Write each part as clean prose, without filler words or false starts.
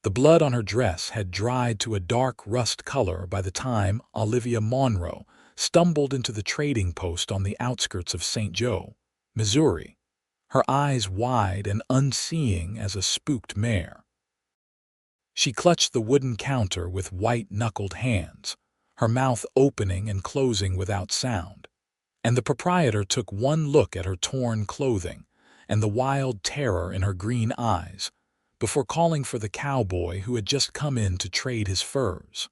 The blood on her dress had dried to a dark rust color by the time Olivia Monroe stumbled into the trading post on the outskirts of St. Joe, Missouri, her eyes wide and unseeing as a spooked mare. She clutched the wooden counter with white-knuckled hands, her mouth opening and closing without sound, and the proprietor took one look at her torn clothing and the wild terror in her green eyes before calling for the cowboy who had just come in to trade his furs.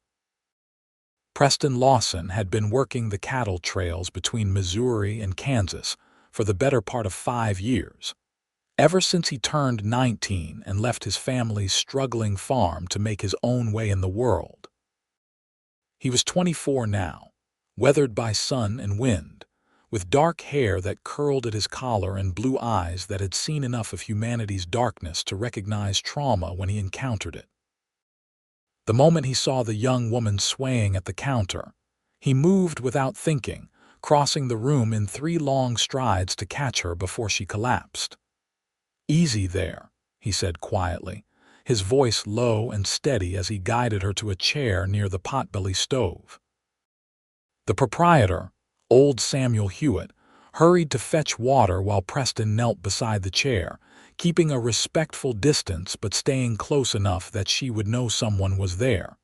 Preston Lawson had been working the cattle trails between Missouri and Kansas for the better part of 5 years, ever since he turned 19 and left his family's struggling farm to make his own way in the world. He was 24 now, weathered by sun and wind, with dark hair that curled at his collar and blue eyes that had seen enough of humanity's darkness to recognize trauma when he encountered it. The moment he saw the young woman swaying at the counter, he moved without thinking, crossing the room in 3 long strides to catch her before she collapsed. "Easy there," he said quietly, his voice low and steady as he guided her to a chair near the potbelly stove. The proprietor, old Samuel Hewitt, hurried to fetch water while Preston knelt beside the chair, keeping a respectful distance but staying close enough that she would know someone was there.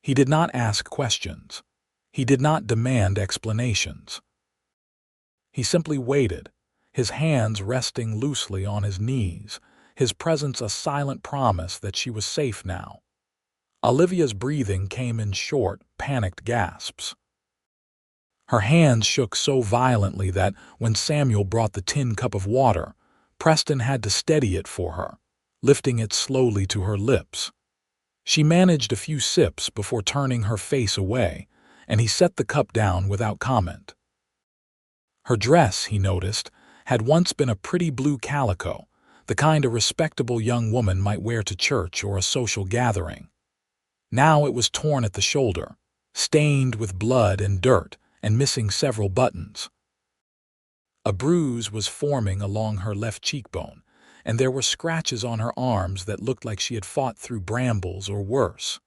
He did not ask questions. He did not demand explanations. He simply waited, his hands resting loosely on his knees, his presence a silent promise that she was safe now. Olivia's breathing came in short, panicked gasps. Her hands shook so violently that, when Samuel brought the tin cup of water, Preston had to steady it for her, lifting it slowly to her lips. She managed a few sips before turning her face away, and he set the cup down without comment. Her dress, he noticed, had once been a pretty blue calico, the kind a respectable young woman might wear to church or a social gathering. Now it was torn at the shoulder, stained with blood and dirt, and missing several buttons. A bruise was forming along her left cheekbone, and there were scratches on her arms that looked like she had fought through brambles or worse.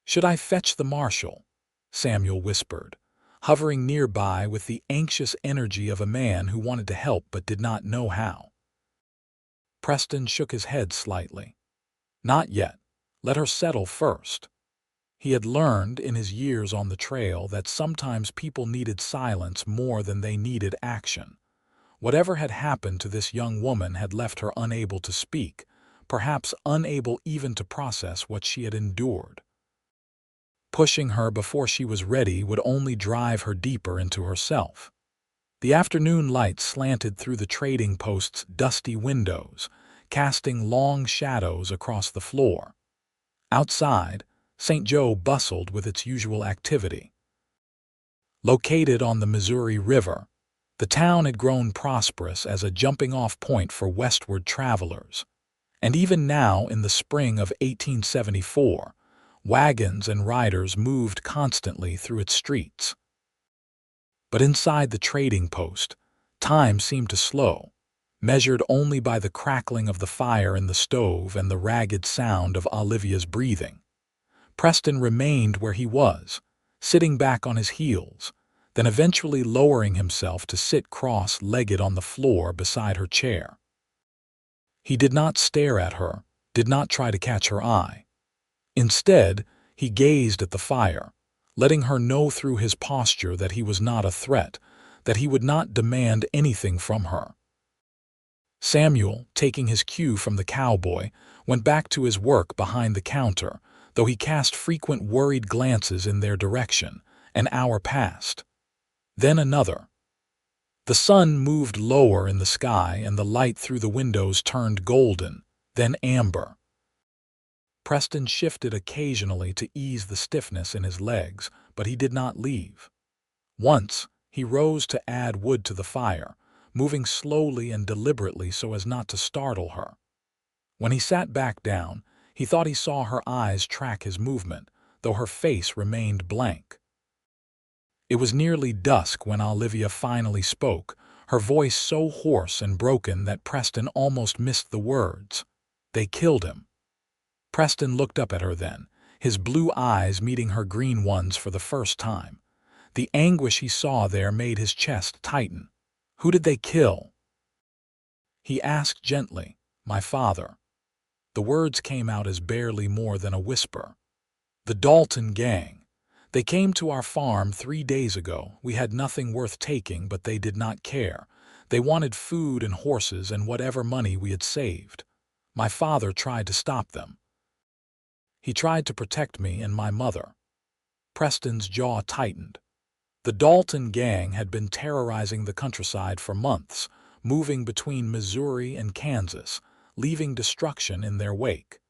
"Should I fetch the marshal?" Samuel whispered, hovering nearby with the anxious energy of a man who wanted to help but did not know how. Preston shook his head slightly. "Not yet. Let her settle first." He had learned in his years on the trail that sometimes people needed silence more than they needed action. Whatever had happened to this young woman had left her unable to speak, perhaps unable even to process what she had endured. Pushing her before she was ready would only drive her deeper into herself. The afternoon light slanted through the trading post's dusty windows, casting long shadows across the floor. Outside, St. Joe bustled with its usual activity. Located on the Missouri River, the town had grown prosperous as a jumping-off point for westward travelers, and even now in the spring of 1874, wagons and riders moved constantly through its streets. But inside the trading post, time seemed to slow, measured only by the crackling of the fire in the stove and the ragged sound of Olivia's breathing. Preston remained where he was, sitting back on his heels, then eventually lowering himself to sit cross-legged on the floor beside her chair. He did not stare at her, did not try to catch her eye. Instead, he gazed at the fire, letting her know through his posture that he was not a threat, that he would not demand anything from her. Samuel, taking his cue from the cowboy, went back to his work behind the counter, though he cast frequent worried glances in their direction. An hour passed. Then another. The sun moved lower in the sky and the light through the windows turned golden, then amber. Preston shifted occasionally to ease the stiffness in his legs, but he did not leave. Once, he rose to add wood to the fire, moving slowly and deliberately so as not to startle her. When he sat back down, he thought he saw her eyes track his movement, though her face remained blank. It was nearly dusk when Olivia finally spoke, her voice so hoarse and broken that Preston almost missed the words. "They killed him." Preston looked up at her then, his blue eyes meeting her green ones for the first time. The anguish he saw there made his chest tighten. "Who did they kill?" he asked gently. "My father." The words came out as barely more than a whisper. "The Dalton gang. They came to our farm 3 days ago. We had nothing worth taking, but they did not care. They wanted food and horses and whatever money we had saved. My father tried to stop them. He tried to protect me and my mother." Preston's jaw tightened. The Dalton gang had been terrorizing the countryside for months, moving between Missouri and Kansas, leaving destruction in their wake.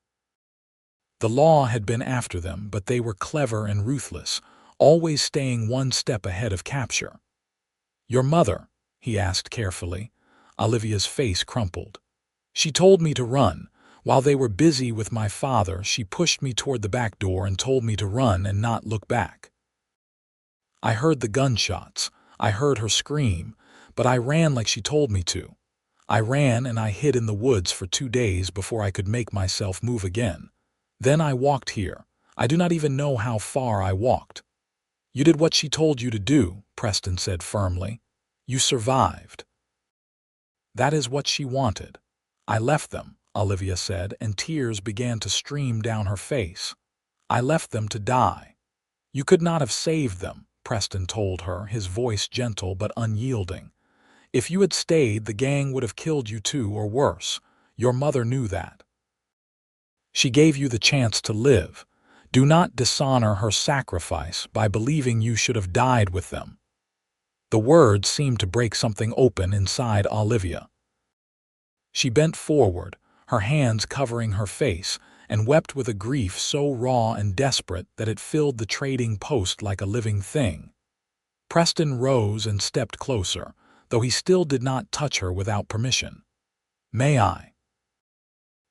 The law had been after them, but they were clever and ruthless, always staying one step ahead of capture. "Your mother?" he asked carefully. Olivia's face crumpled. "She told me to run. While they were busy with my father, she pushed me toward the back door and told me to run and not look back. I heard the gunshots. I heard her scream, but I ran like she told me to. I ran and I hid in the woods for 2 days before I could make myself move again. Then I walked here. I do not even know how far I walked." "You did what she told you to do," Preston said firmly. "You survived." "That is what she wanted. I left them," Olivia said, and tears began to stream down her face. "I left them to die." "You could not have saved them," Preston told her, his voice gentle but unyielding. "If you had stayed, the gang would have killed you too, or worse. Your mother knew that. She gave you the chance to live. Do not dishonor her sacrifice by believing you should have died with them." The words seemed to break something open inside Olivia. She bent forward, her hands covering her face, and wept with a grief so raw and desperate that it filled the trading post like a living thing. Preston rose and stepped closer, though he still did not touch her without permission. "May I?"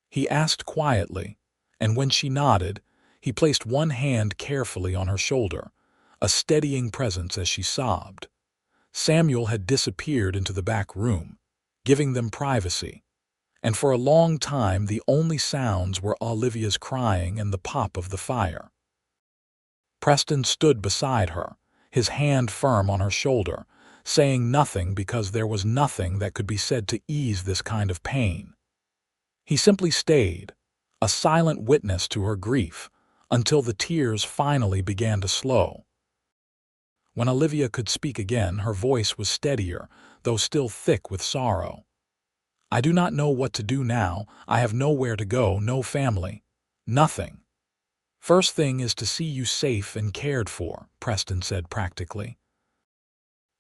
he asked quietly, and when she nodded, he placed one hand carefully on her shoulder, a steadying presence as she sobbed. Samuel had disappeared into the back room, giving them privacy, and for a long time the only sounds were Olivia's crying and the pop of the fire. Preston stood beside her, his hand firm on her shoulder, saying nothing because there was nothing that could be said to ease this kind of pain. He simply stayed, a silent witness to her grief, until the tears finally began to slow. When Olivia could speak again, her voice was steadier, though still thick with sorrow. "I do not know what to do now. I have nowhere to go, no family. Nothing. First thing is to see you safe and cared for," Preston said practically.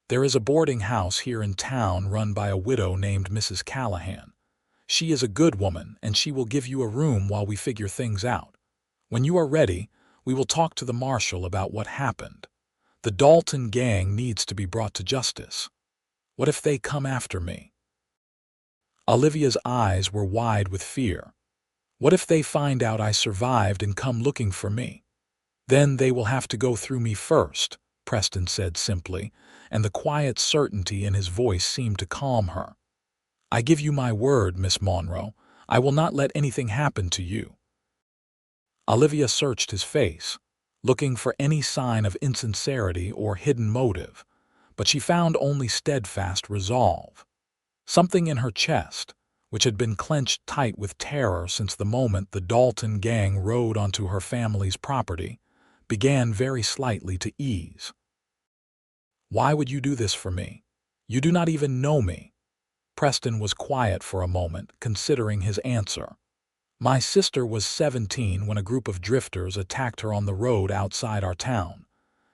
"There is a boarding house here in town run by a widow named Mrs. Callahan. She is a good woman, and she will give you a room while we figure things out. When you are ready, we will talk to the marshal about what happened. The Dalton gang needs to be brought to justice. What if they come after me?" Olivia's eyes were wide with fear. "What if they find out I survived and come looking for me?" "Then they will have to go through me first," Preston said simply, and the quiet certainty in his voice seemed to calm her. "I give you my word, Miss Monroe, I will not let anything happen to you." Olivia searched his face, looking for any sign of insincerity or hidden motive, but she found only steadfast resolve. Something in her chest, which had been clenched tight with terror since the moment the Dalton gang rode onto her family's property, began very slightly to ease. "Why would you do this for me? You do not even know me." Preston was quiet for a moment, considering his answer. "My sister was 17 when a group of drifters attacked her on the road outside our town.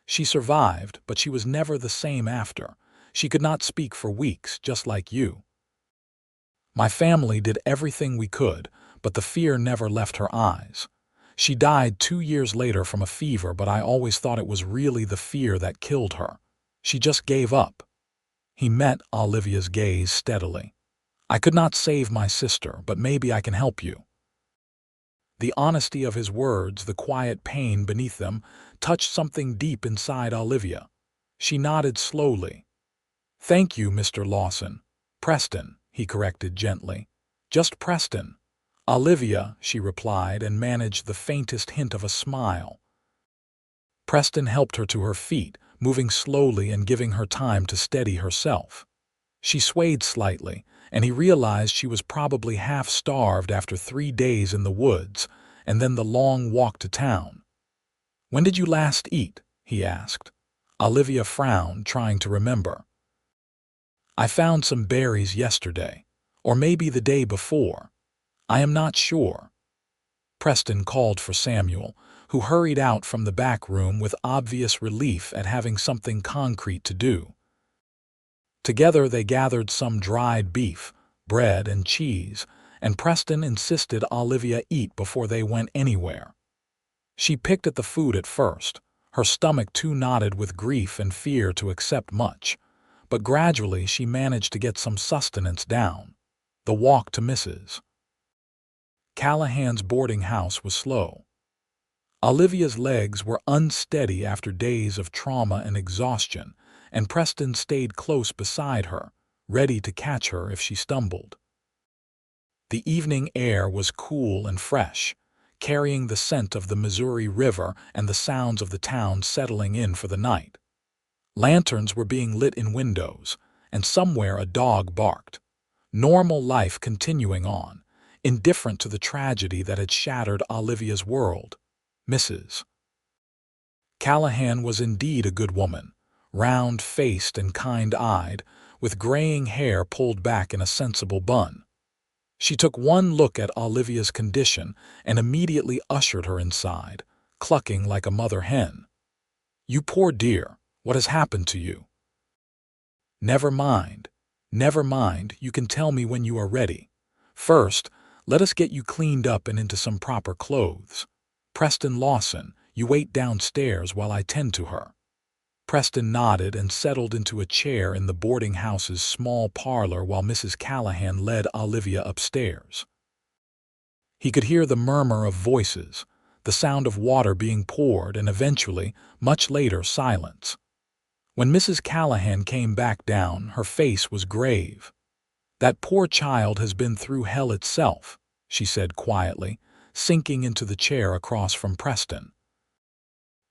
She survived, but she was never the same after. She could not speak for weeks, just like you. My family did everything we could, but the fear never left her eyes. She died 2 years later from a fever, but I always thought it was really the fear that killed her. She just gave up." He met Olivia's gaze steadily. "I could not save my sister, but maybe I can help you." The honesty of his words, the quiet pain beneath them, touched something deep inside Olivia. She nodded slowly. "Thank you, Mr. Lawson." "Preston," he corrected gently. "Just Preston." Olivia, she replied, and managed the faintest hint of a smile. Preston helped her to her feet, moving slowly and giving her time to steady herself. She swayed slightly, and he realized she was probably half-starved after 3 days in the woods, and then the long walk to town. "When did you last eat?" he asked. Olivia frowned, trying to remember. "I found some berries yesterday, or maybe the day before. I am not sure." Preston called for Samuel, who hurried out from the back room with obvious relief at having something concrete to do. Together they gathered some dried beef, bread, and cheese, and Preston insisted Olivia eat before they went anywhere. She picked at the food at first, her stomach too knotted with grief and fear to accept much, but gradually she managed to get some sustenance down. The walk to Mrs. Callahan's boarding house was slow. Olivia's legs were unsteady after days of trauma and exhaustion, and Preston stayed close beside her, ready to catch her if she stumbled. The evening air was cool and fresh, carrying the scent of the Missouri River and the sounds of the town settling in for the night. Lanterns were being lit in windows, and somewhere a dog barked. Normal life continuing on, indifferent to the tragedy that had shattered Olivia's world. Mrs. Callahan was indeed a good woman, round-faced and kind-eyed, with graying hair pulled back in a sensible bun. She took one look at Olivia's condition and immediately ushered her inside, clucking like a mother hen. "You poor dear, what has happened to you?" Never mind, you can tell me when you are ready. First, let us get you cleaned up and into some proper clothes. Preston Lawson, you wait downstairs while I tend to her." Preston nodded and settled into a chair in the boarding house's small parlor while Mrs. Callahan led Olivia upstairs. He could hear the murmur of voices, the sound of water being poured, and eventually, much later, silence. When Mrs. Callahan came back down, her face was grave. "That poor child has been through hell itself," she said quietly, sinking into the chair across from Preston.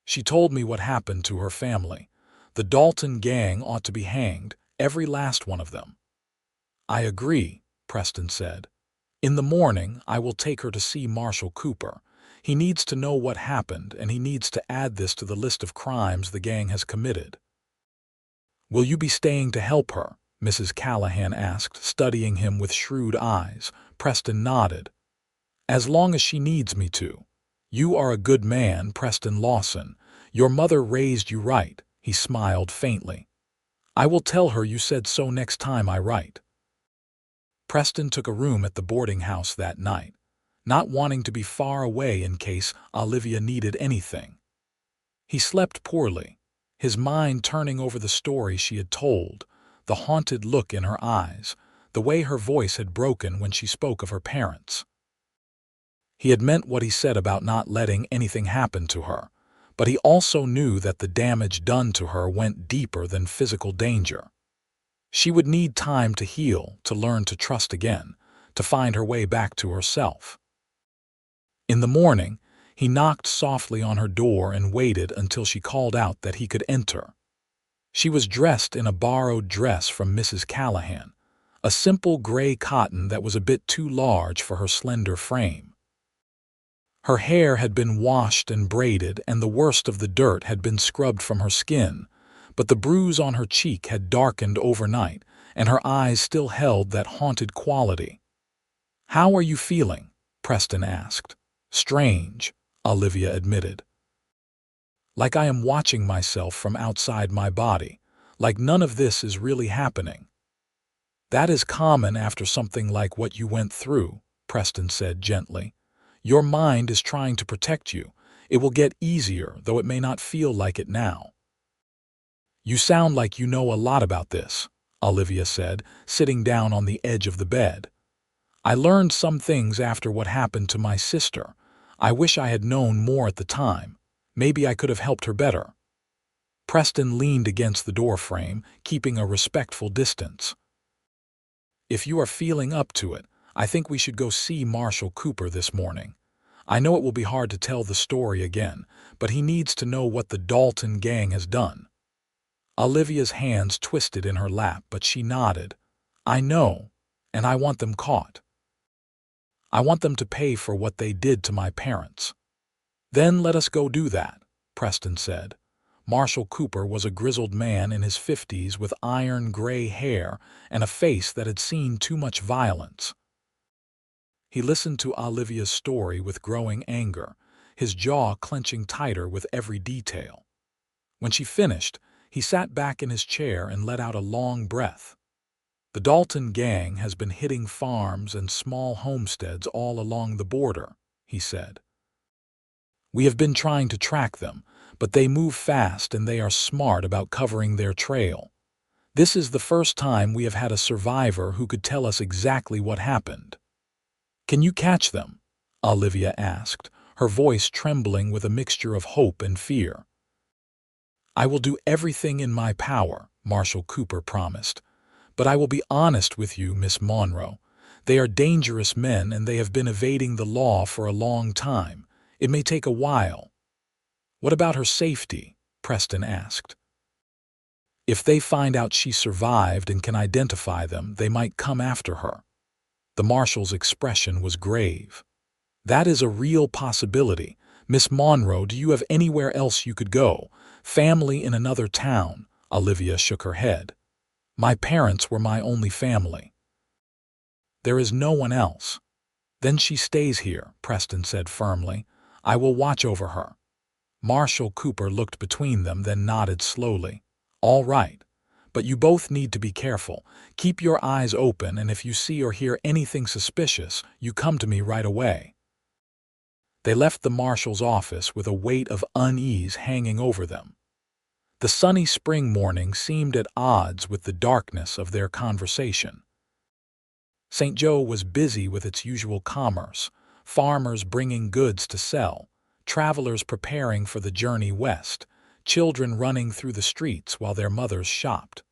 "She told me what happened to her family. The Dalton gang ought to be hanged, every last one of them." "I agree," Preston said. "In the morning, I will take her to see Marshal Cooper. He needs to know what happened, and he needs to add this to the list of crimes the gang has committed." "Will you be staying to help her?" Mrs. Callahan asked, studying him with shrewd eyes. Preston nodded. "As long as she needs me to. You are a good man, Preston Lawson. Your mother raised you right," he smiled faintly. "I will tell her you said so next time I write." Preston took a room at the boarding house that night, not wanting to be far away in case Olivia needed anything. He slept poorly, his mind turning over the story she had told, the haunted look in her eyes, the way her voice had broken when she spoke of her parents. He had meant what he said about not letting anything happen to her, but he also knew that the damage done to her went deeper than physical danger. She would need time to heal, to learn to trust again, to find her way back to herself. In the morning, he knocked softly on her door and waited until she called out that he could enter. She was dressed in a borrowed dress from Mrs. Callahan, a simple gray cotton that was a bit too large for her slender frame. Her hair had been washed and braided, and the worst of the dirt had been scrubbed from her skin, but the bruise on her cheek had darkened overnight, and her eyes still held that haunted quality. "How are you feeling?" Preston asked. "Strange," Olivia admitted. "Like I am watching myself from outside my body, like none of this is really happening." "That is common after something like what you went through," Preston said gently. "Your mind is trying to protect you. It will get easier, though it may not feel like it now." "You sound like you know a lot about this," Olivia said, sitting down on the edge of the bed. "I learned some things after what happened to my sister. I wish I had known more at the time. Maybe I could have helped her better." Preston leaned against the doorframe, keeping a respectful distance. "If you are feeling up to it, I think we should go see Marshall Cooper this morning. I know it will be hard to tell the story again, but he needs to know what the Dalton gang has done." Olivia's hands twisted in her lap, but she nodded. "I know, and I want them caught. I want them to pay for what they did to my parents." "Then let us go do that," Preston said. Marshall Cooper was a grizzled man in his 50s with iron gray hair and a face that had seen too much violence. He listened to Olivia's story with growing anger, his jaw clenching tighter with every detail. When she finished, he sat back in his chair and let out a long breath. "The Dalton gang has been hitting farms and small homesteads all along the border," he said. "We have been trying to track them, but they move fast and they are smart about covering their trail. This is the first time we have had a survivor who could tell us exactly what happened." "Can you catch them?" Olivia asked, her voice trembling with a mixture of hope and fear. "I will do everything in my power," Marshall Cooper promised. "But I will be honest with you, Miss Monroe. They are dangerous men and they have been evading the law for a long time. It may take a while." "What about her safety?" Preston asked. "If they find out she survived and can identify them, they might come after her." The marshal's expression was grave. "That is a real possibility. Miss Monroe, do you have anywhere else you could go? Family in another town?" Olivia shook her head. "My parents were my only family." "There is no one else." "Then she stays here," Preston said firmly. "I will watch over her." Marshall Cooper looked between them, then nodded slowly. "All right. But you both need to be careful. Keep your eyes open, and if you see or hear anything suspicious, you come to me right away." They left the marshal's office with a weight of unease hanging over them. The sunny spring morning seemed at odds with the darkness of their conversation. St. Joe was busy with its usual commerce, farmers bringing goods to sell, travelers preparing for the journey west, children running through the streets while their mothers shopped.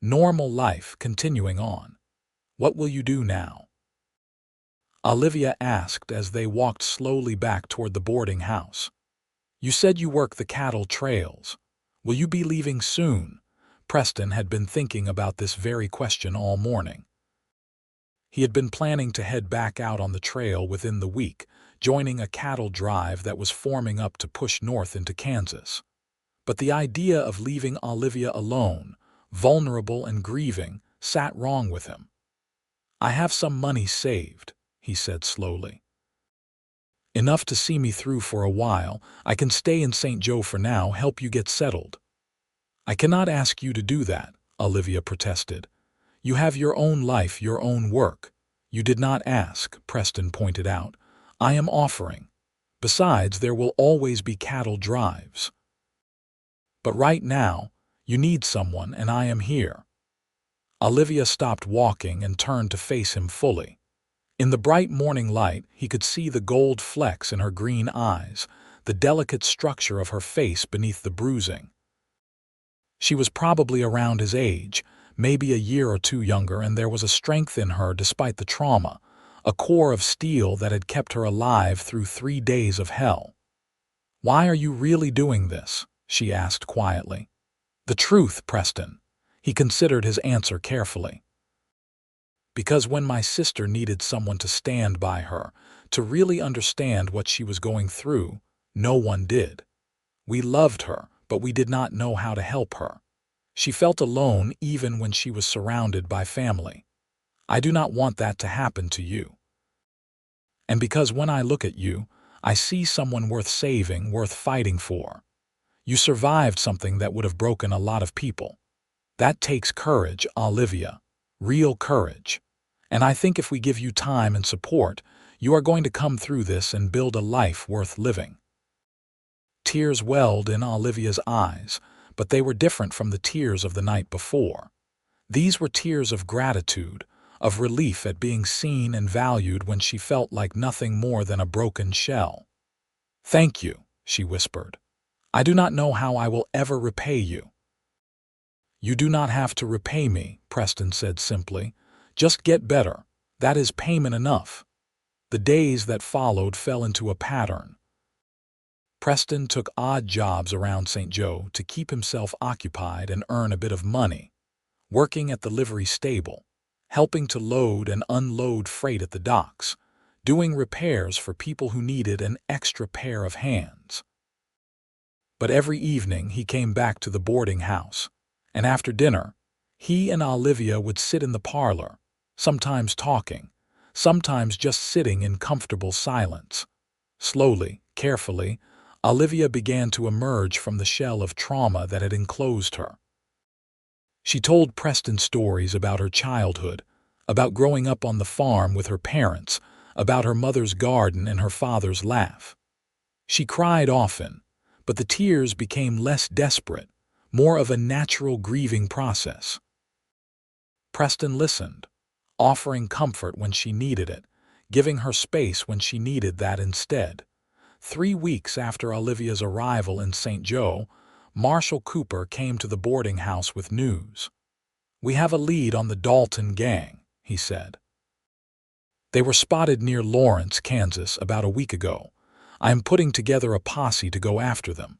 Normal life continuing on. "What will you do now?" Olivia asked as they walked slowly back toward the boarding house. "You said you work the cattle trails. Will you be leaving soon?" Preston had been thinking about this very question all morning. He had been planning to head back out on the trail within the week, joining a cattle drive that was forming up to push north into Kansas. But the idea of leaving Olivia alone, vulnerable and grieving, sat wrong with him. "I have some money saved," he said slowly. "Enough to see me through for a while. I can stay in St. Joe for now, help you get settled." "I cannot ask you to do that," Olivia protested. "You have your own life, your own work." "You did not ask," Preston pointed out. "I am offering. Besides, there will always be cattle drives. But right now, you need someone, and I am here." Olivia stopped walking and turned to face him fully. In the bright morning light, he could see the gold flecks in her green eyes, the delicate structure of her face beneath the bruising. She was probably around his age, maybe a year or two younger, and there was a strength in her despite the trauma, a core of steel that had kept her alive through 3 days of hell. "Why are you really doing this?" she asked quietly. "The truth, Preston." He considered his answer carefully. "Because when my sister needed someone to stand by her, to really understand what she was going through, no one did. We loved her, but we did not know how to help her. She felt alone even when she was surrounded by family. I do not want that to happen to you. And because when I look at you, I see someone worth saving, worth fighting for. You survived something that would have broken a lot of people. That takes courage, Olivia. Real courage. And I think if we give you time and support, you are going to come through this and build a life worth living." Tears welled in Olivia's eyes, but they were different from the tears of the night before. These were tears of gratitude, of relief at being seen and valued when she felt like nothing more than a broken shell. "Thank you," she whispered. "I do not know how I will ever repay you." "You do not have to repay me," Preston said simply. "Just get better. That is payment enough. The days that followed fell into a pattern. Preston took odd jobs around St. Joe to keep himself occupied and earn a bit of money, working at the livery stable, helping to load and unload freight at the docks, doing repairs for people who needed an extra pair of hands. But every evening he came back to the boarding house, and after dinner, he and Olivia would sit in the parlor, sometimes talking, sometimes just sitting in comfortable silence. Slowly, carefully, Olivia began to emerge from the shell of trauma that had enclosed her. She told Preston stories about her childhood, about growing up on the farm with her parents, about her mother's garden and her father's laugh. She cried often, but the tears became less desperate, more of a natural grieving process. Preston listened, offering comfort when she needed it, giving her space when she needed that instead. 3 weeks after Olivia's arrival in St. Joe, Marshal Cooper came to the boarding house with news. "We have a lead on the Dalton gang," he said. "They were spotted near Lawrence, Kansas, about a week ago. I am putting together a posse to go after them.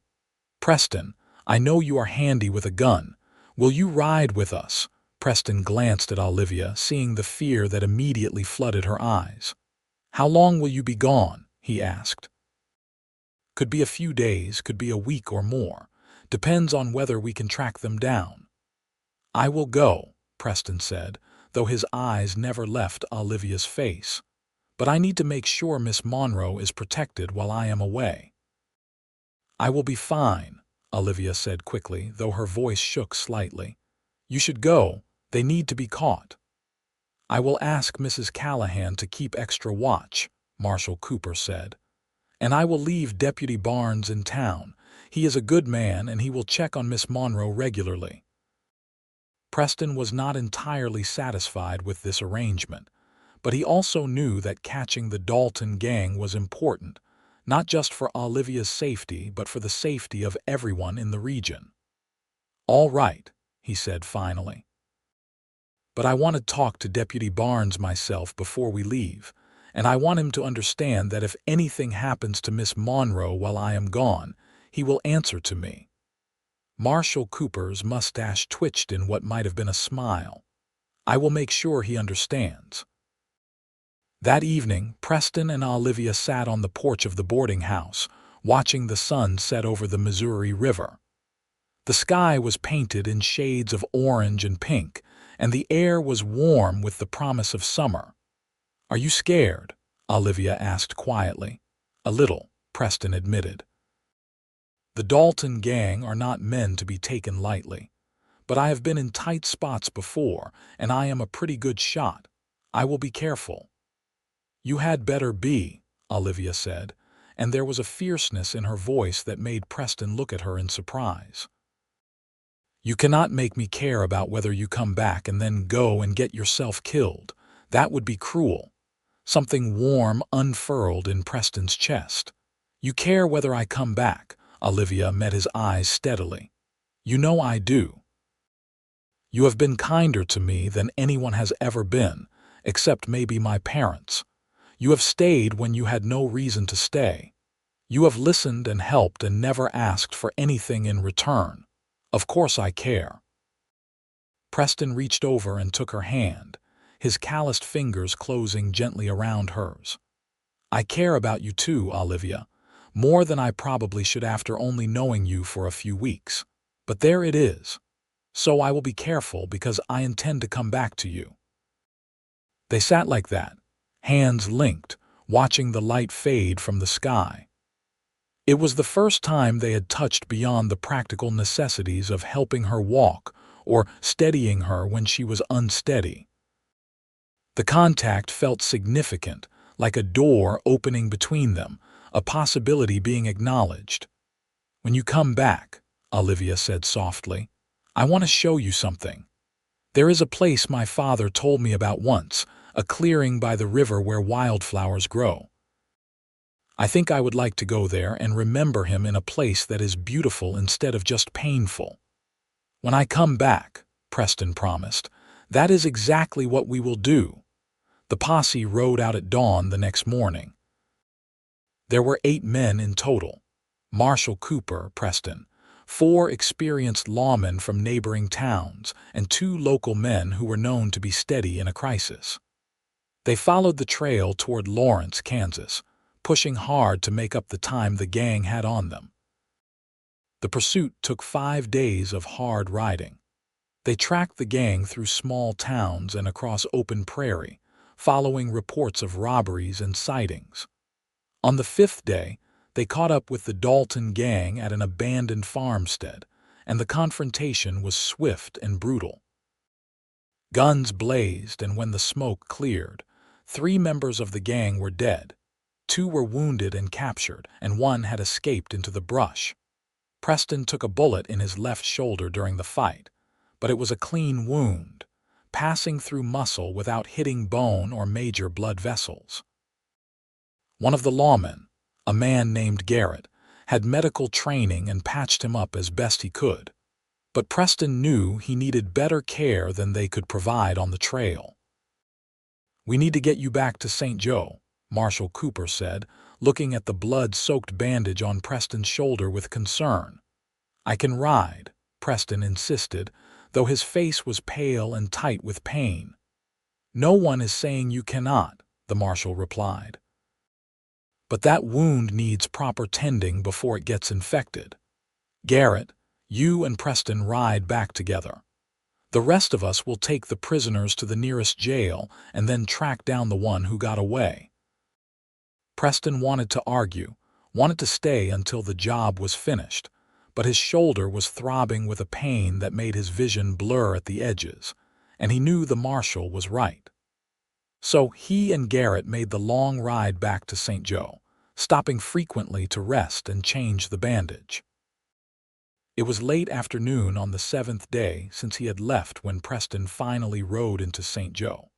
Preston, I know you are handy with a gun. Will you ride with us?" Preston glanced at Olivia, seeing the fear that immediately flooded her eyes. "How long will you be gone?" he asked. "Could be a few days, could be a week or more. Depends on whether we can track them down." "I will go," Preston said, though his eyes never left Olivia's face. "But I need to make sure Miss Monroe is protected while I am away." "I will be fine," Olivia said quickly, though her voice shook slightly. "You should go. They need to be caught." "I will ask Mrs. Callahan to keep extra watch," Marshal Cooper said. "And I will leave Deputy Barnes in town. He is a good man and he will check on Miss Monroe regularly." Preston was not entirely satisfied with this arrangement, but he also knew that catching the Dalton gang was important, not just for Olivia's safety but for the safety of everyone in the region. "All right," he said finally. "But I want to talk to Deputy Barnes myself before we leave, and I want him to understand that if anything happens to Miss Monroe while I am gone, he will answer to me." Marshal Cooper's mustache twitched in what might have been a smile. "I will make sure he understands." That evening, Preston and Olivia sat on the porch of the boarding house, watching the sun set over the Missouri River. The sky was painted in shades of orange and pink, and the air was warm with the promise of summer. "Are you scared?" Olivia asked quietly. "A little," Preston admitted. "The Dalton gang are not men to be taken lightly. But I have been in tight spots before, and I am a pretty good shot. I will be careful." "You had better be," Olivia said, and there was a fierceness in her voice that made Preston look at her in surprise. "You cannot make me care about whether you come back and then go and get yourself killed. That would be cruel." Something warm unfurled in Preston's chest. "You care whether I come back." Olivia met his eyes steadily. "You know I do. You have been kinder to me than anyone has ever been, except maybe my parents. You have stayed when you had no reason to stay. You have listened and helped and never asked for anything in return. Of course I care." Preston reached over and took her hand, his calloused fingers closing gently around hers. "I care about you too, Olivia, more than I probably should after only knowing you for a few weeks. But there it is. So I will be careful because I intend to come back to you." They sat like that, hands linked, watching the light fade from the sky. It was the first time they had touched beyond the practical necessities of helping her walk or steadying her when she was unsteady. The contact felt significant, like a door opening between them, a possibility being acknowledged. "When you come back," Olivia said softly, "I want to show you something. There is a place my father told me about once, a clearing by the river where wildflowers grow. I think I would like to go there and remember him in a place that is beautiful instead of just painful." "When I come back," Preston promised, "that is exactly what we will do." The posse rode out at dawn the next morning. There were 8 men in total. Marshal Cooper, Preston, 4 experienced lawmen from neighboring towns, and 2 local men who were known to be steady in a crisis. They followed the trail toward Lawrence, Kansas, pushing hard to make up the time the gang had on them. The pursuit took 5 days of hard riding. They tracked the gang through small towns and across open prairie, following reports of robberies and sightings. On the 5th day, they caught up with the Dalton gang at an abandoned farmstead, and the confrontation was swift and brutal. Guns blazed, and when the smoke cleared, 3 members of the gang were dead. 2 were wounded and captured, and 1 had escaped into the brush. Preston took a bullet in his left shoulder during the fight, but it was a clean wound, passing through muscle without hitting bone or major blood vessels. One of the lawmen, a man named Garrett, had medical training and patched him up as best he could. But Preston knew he needed better care than they could provide on the trail. "We need to get you back to St. Joe," Marshal Cooper said, looking at the blood-soaked bandage on Preston's shoulder with concern. "I can ride," Preston insisted, though his face was pale and tight with pain. "No one is saying you cannot," the marshal replied. "But that wound needs proper tending before it gets infected. Garrett, you and Preston ride back together. The rest of us will take the prisoners to the nearest jail and then track down the one who got away." Preston wanted to argue, wanted to stay until the job was finished, but his shoulder was throbbing with a pain that made his vision blur at the edges, and he knew the marshal was right. So he and Garrett made the long ride back to St. Joe, stopping frequently to rest and change the bandage. It was late afternoon on the 7th day since he had left when Preston finally rode into St. Joe.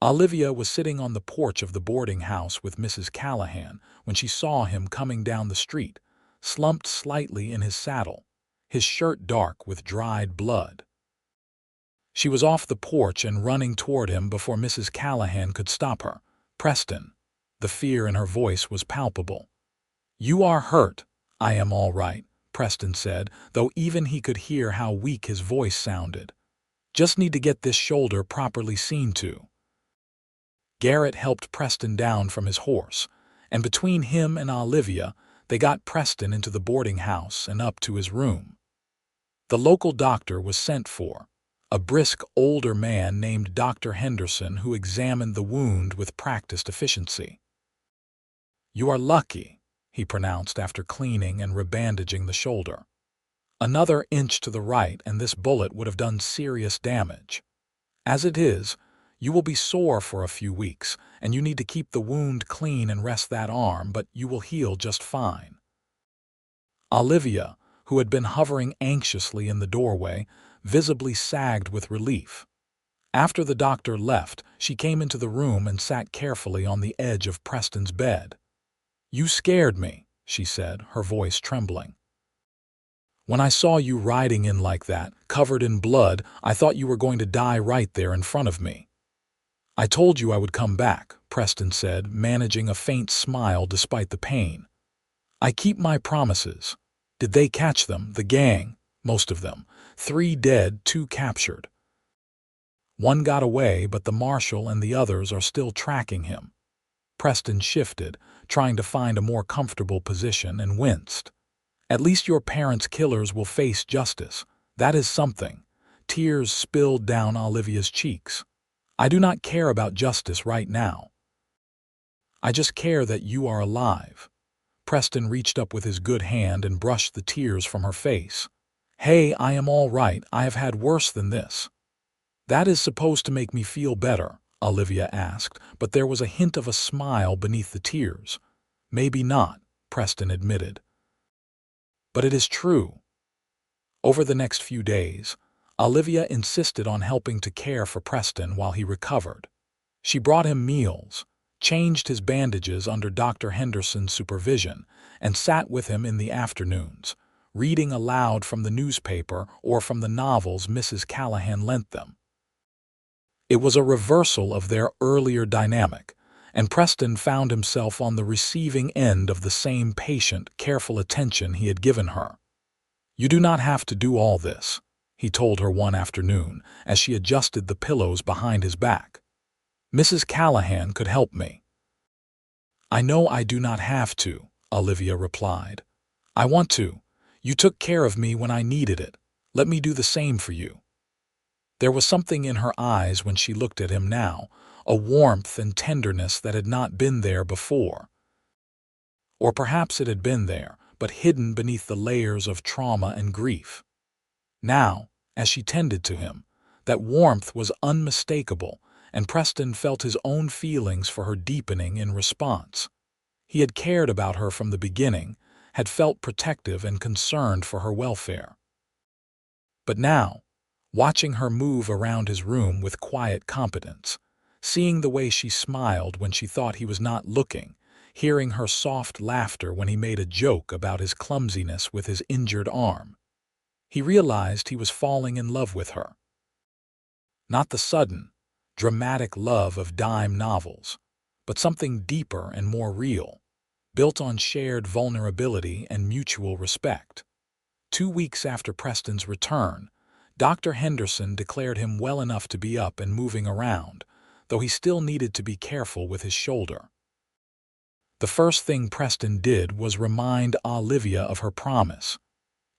Olivia was sitting on the porch of the boarding house with Mrs. Callahan when she saw him coming down the street, slumped slightly in his saddle, his shirt dark with dried blood. She was off the porch and running toward him before Mrs. Callahan could stop her. "Preston." The fear in her voice was palpable. "You are hurt." "I am all right," Preston said, though even he could hear how weak his voice sounded. "Just need to get this shoulder properly seen to." Garrett helped Preston down from his horse, and between him and Olivia, they got Preston into the boarding house and up to his room. The local doctor was sent for, a brisk older man named Dr. Henderson who examined the wound with practiced efficiency. "You are lucky," he pronounced after cleaning and rebandaging the shoulder. "Another inch to the right and this bullet would have done serious damage. As it is, you will be sore for a few weeks, and you need to keep the wound clean and rest that arm, but you will heal just fine." Olivia, who had been hovering anxiously in the doorway, visibly sagged with relief. After the doctor left, she came into the room and sat carefully on the edge of Preston's bed. "You scared me," she said, her voice trembling. "When I saw you riding in like that, covered in blood, I thought you were going to die right there in front of me." "I told you I would come back," Preston said, managing a faint smile despite the pain. "I keep my promises. Did they catch them, the gang?" "Most of them. 3 dead, 2 captured. 1 got away, but the marshal and the others are still tracking him." Preston shifted, trying to find a more comfortable position, and winced. "At least your parents' killers will face justice. That is something." Tears spilled down Olivia's cheeks. "I do not care about justice right now. I just care that you are alive." Preston reached up with his good hand and brushed the tears from her face. "Hey, I am all right. I have had worse than this." "That is supposed to make me feel better," Olivia asked, but there was a hint of a smile beneath the tears. "Maybe not," Preston admitted. "But it is true." Over the next few days, Olivia insisted on helping to care for Preston while he recovered. She brought him meals, changed his bandages under Dr. Henderson's supervision, and sat with him in the afternoons, reading aloud from the newspaper or from the novels Mrs. Callahan lent them. It was a reversal of their earlier dynamic, and Preston found himself on the receiving end of the same patient, careful attention he had given her. "You do not have to do all this," he told her one afternoon as she adjusted the pillows behind his back. "Mrs. Callahan could help me." "I know I do not have to," Olivia replied. "I want to. You took care of me when I needed it. Let me do the same for you." There was something in her eyes when she looked at him now, a warmth and tenderness that had not been there before. Or perhaps it had been there, but hidden beneath the layers of trauma and grief. Now, as she tended to him, that warmth was unmistakable, and Preston felt his own feelings for her deepening in response. He had cared about her from the beginning, had felt protective and concerned for her welfare. But now, watching her move around his room with quiet competence, seeing the way she smiled when she thought he was not looking, hearing her soft laughter when he made a joke about his clumsiness with his injured arm, he realized he was falling in love with her. Not the sudden, dramatic love of dime novels, but something deeper and more real, built on shared vulnerability and mutual respect. 2 weeks after Preston's return, Dr. Henderson declared him well enough to be up and moving around, though he still needed to be careful with his shoulder. The first thing Preston did was remind Olivia of her promise.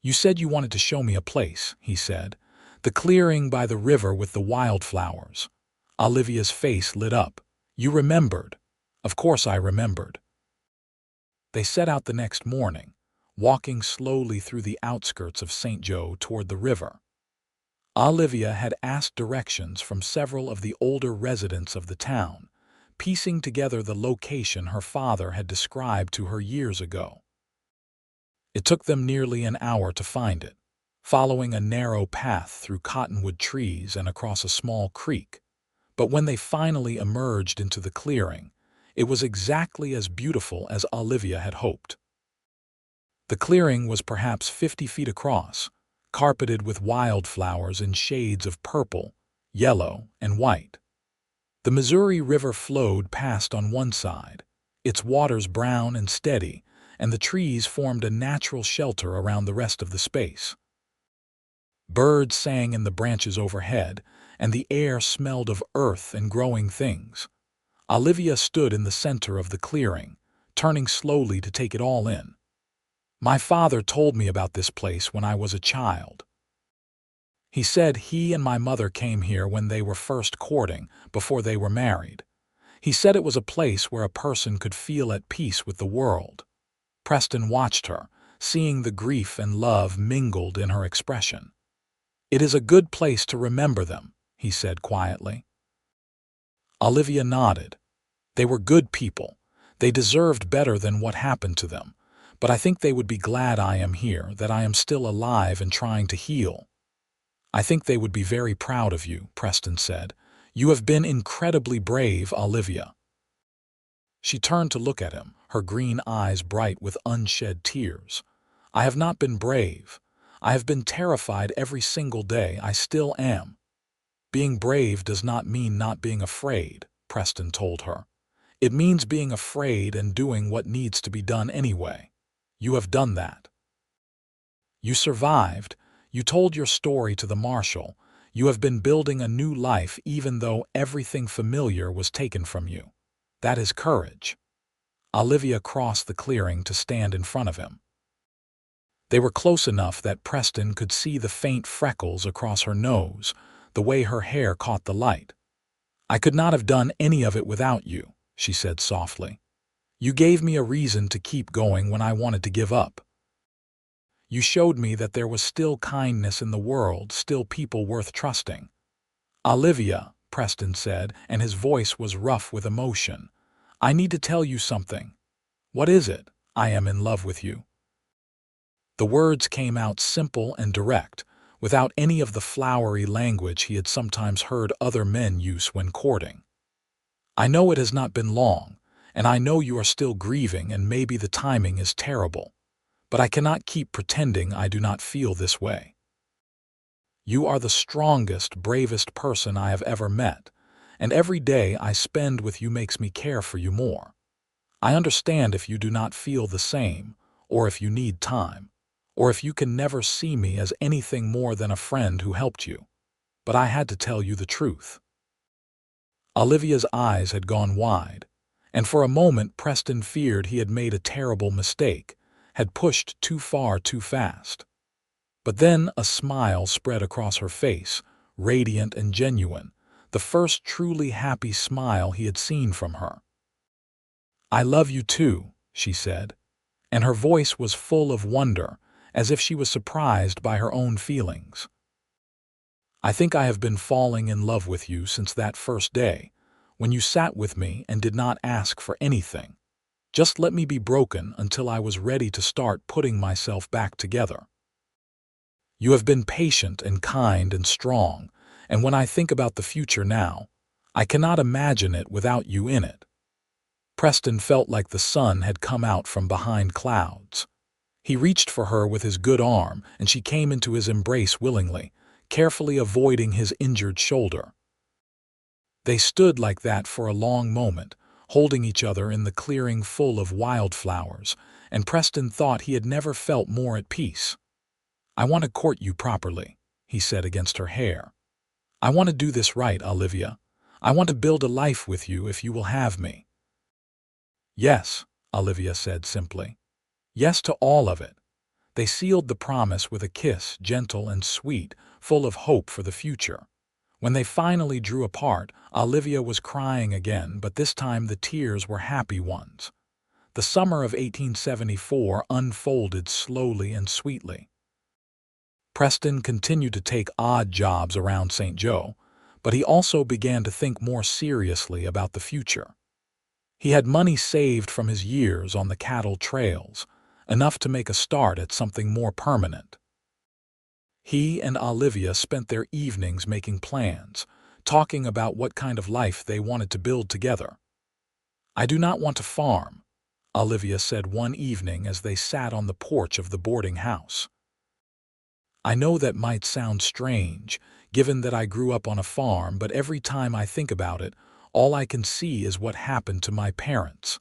"You said you wanted to show me a place," he said. "The clearing by the river with the wildflowers." Olivia's face lit up. "You remembered." "Of course I remembered." They set out the next morning, walking slowly through the outskirts of St. Joe toward the river. Olivia had asked directions from several of the older residents of the town, piecing together the location her father had described to her years ago. It took them nearly an hour to find it, following a narrow path through cottonwood trees and across a small creek. But when they finally emerged into the clearing, it was exactly as beautiful as Olivia had hoped. The clearing was perhaps 50 feet across, carpeted with wildflowers in shades of purple, yellow, and white. The Missouri River flowed past on one side, its waters brown and steady, and the trees formed a natural shelter around the rest of the space. Birds sang in the branches overhead, and the air smelled of earth and growing things. Olivia stood in the center of the clearing, turning slowly to take it all in. "My father told me about this place when I was a child. He said he and my mother came here when they were first courting, before they were married. He said it was a place where a person could feel at peace with the world." Preston watched her, seeing the grief and love mingled in her expression. "It is a good place to remember them," he said quietly. Olivia nodded. "They were good people. They deserved better than what happened to them. But I think they would be glad I am here, that I am still alive and trying to heal." "I think they would be very proud of you," Preston said. "You have been incredibly brave, Olivia." She turned to look at him, her green eyes bright with unshed tears. "I have not been brave. I have been terrified every single day. I still am." "Being brave does not mean not being afraid," Preston told her. "It means being afraid and doing what needs to be done anyway. You have done that. You survived. You told your story to the marshal. You have been building a new life even though everything familiar was taken from you. That is courage." Olivia crossed the clearing to stand in front of him. They were close enough that Preston could see the faint freckles across her nose, the way her hair caught the light. "I could not have done any of it without you," she said softly. "You gave me a reason to keep going when I wanted to give up. You showed me that there was still kindness in the world, still people worth trusting." "Olivia," Preston said, and his voice was rough with emotion, "I need to tell you something." "What is it?" "I am in love with you." The words came out simple and direct, without any of the flowery language he had sometimes heard other men use when courting. "I know it has not been long, and I know you are still grieving and maybe the timing is terrible. But I cannot keep pretending I do not feel this way. You are the strongest, bravest person I have ever met, and every day I spend with you makes me care for you more. I understand if you do not feel the same, or if you need time, or if you can never see me as anything more than a friend who helped you. But I had to tell you the truth." Olivia's eyes had gone wide, and for a moment Preston feared he had made a terrible mistake, had pushed too far too fast. But then a smile spread across her face, radiant and genuine, the first truly happy smile he had seen from her. "I love you too," she said, and her voice was full of wonder, as if she was surprised by her own feelings. "I think I have been falling in love with you since that first day, when you sat with me and did not ask for anything. Just let me be broken until I was ready to start putting myself back together. You have been patient and kind and strong, and when I think about the future now, I cannot imagine it without you in it." Preston felt like the sun had come out from behind clouds. He reached for her with his good arm, and she came into his embrace willingly, carefully avoiding his injured shoulder. They stood like that for a long moment, holding each other in the clearing full of wildflowers, and Preston thought he had never felt more at peace. "I want to court you properly," he said against her hair. "I want to do this right, Olivia. I want to build a life with you if you will have me." "Yes," Olivia said simply. "Yes to all of it." They sealed the promise with a kiss, gentle and sweet, full of hope for the future. When they finally drew apart, Olivia was crying again, but this time the tears were happy ones. The summer of 1874 unfolded slowly and sweetly. Preston continued to take odd jobs around St. Joe, but he also began to think more seriously about the future. He had money saved from his years on the cattle trails, enough to make a start at something more permanent. He and Olivia spent their evenings making plans, talking about what kind of life they wanted to build together. "I do not want to farm," Olivia said one evening as they sat on the porch of the boarding house. "I know that might sound strange, given that I grew up on a farm, but every time I think about it, all I can see is what happened to my parents."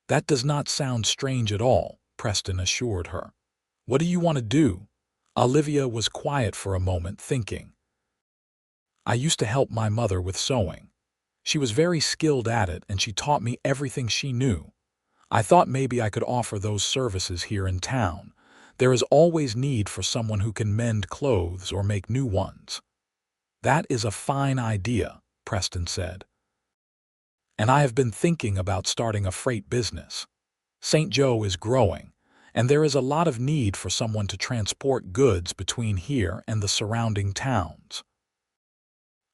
"That does not sound strange at all," Preston assured her. "What do you want to do?" Olivia was quiet for a moment, thinking. "I used to help my mother with sewing. She was very skilled at it, and she taught me everything she knew. I thought maybe I could offer those services here in town. There is always need for someone who can mend clothes or make new ones." "That is a fine idea," Preston said. "And I have been thinking about starting a freight business. St. Joe is growing, and there is a lot of need for someone to transport goods between here and the surrounding towns.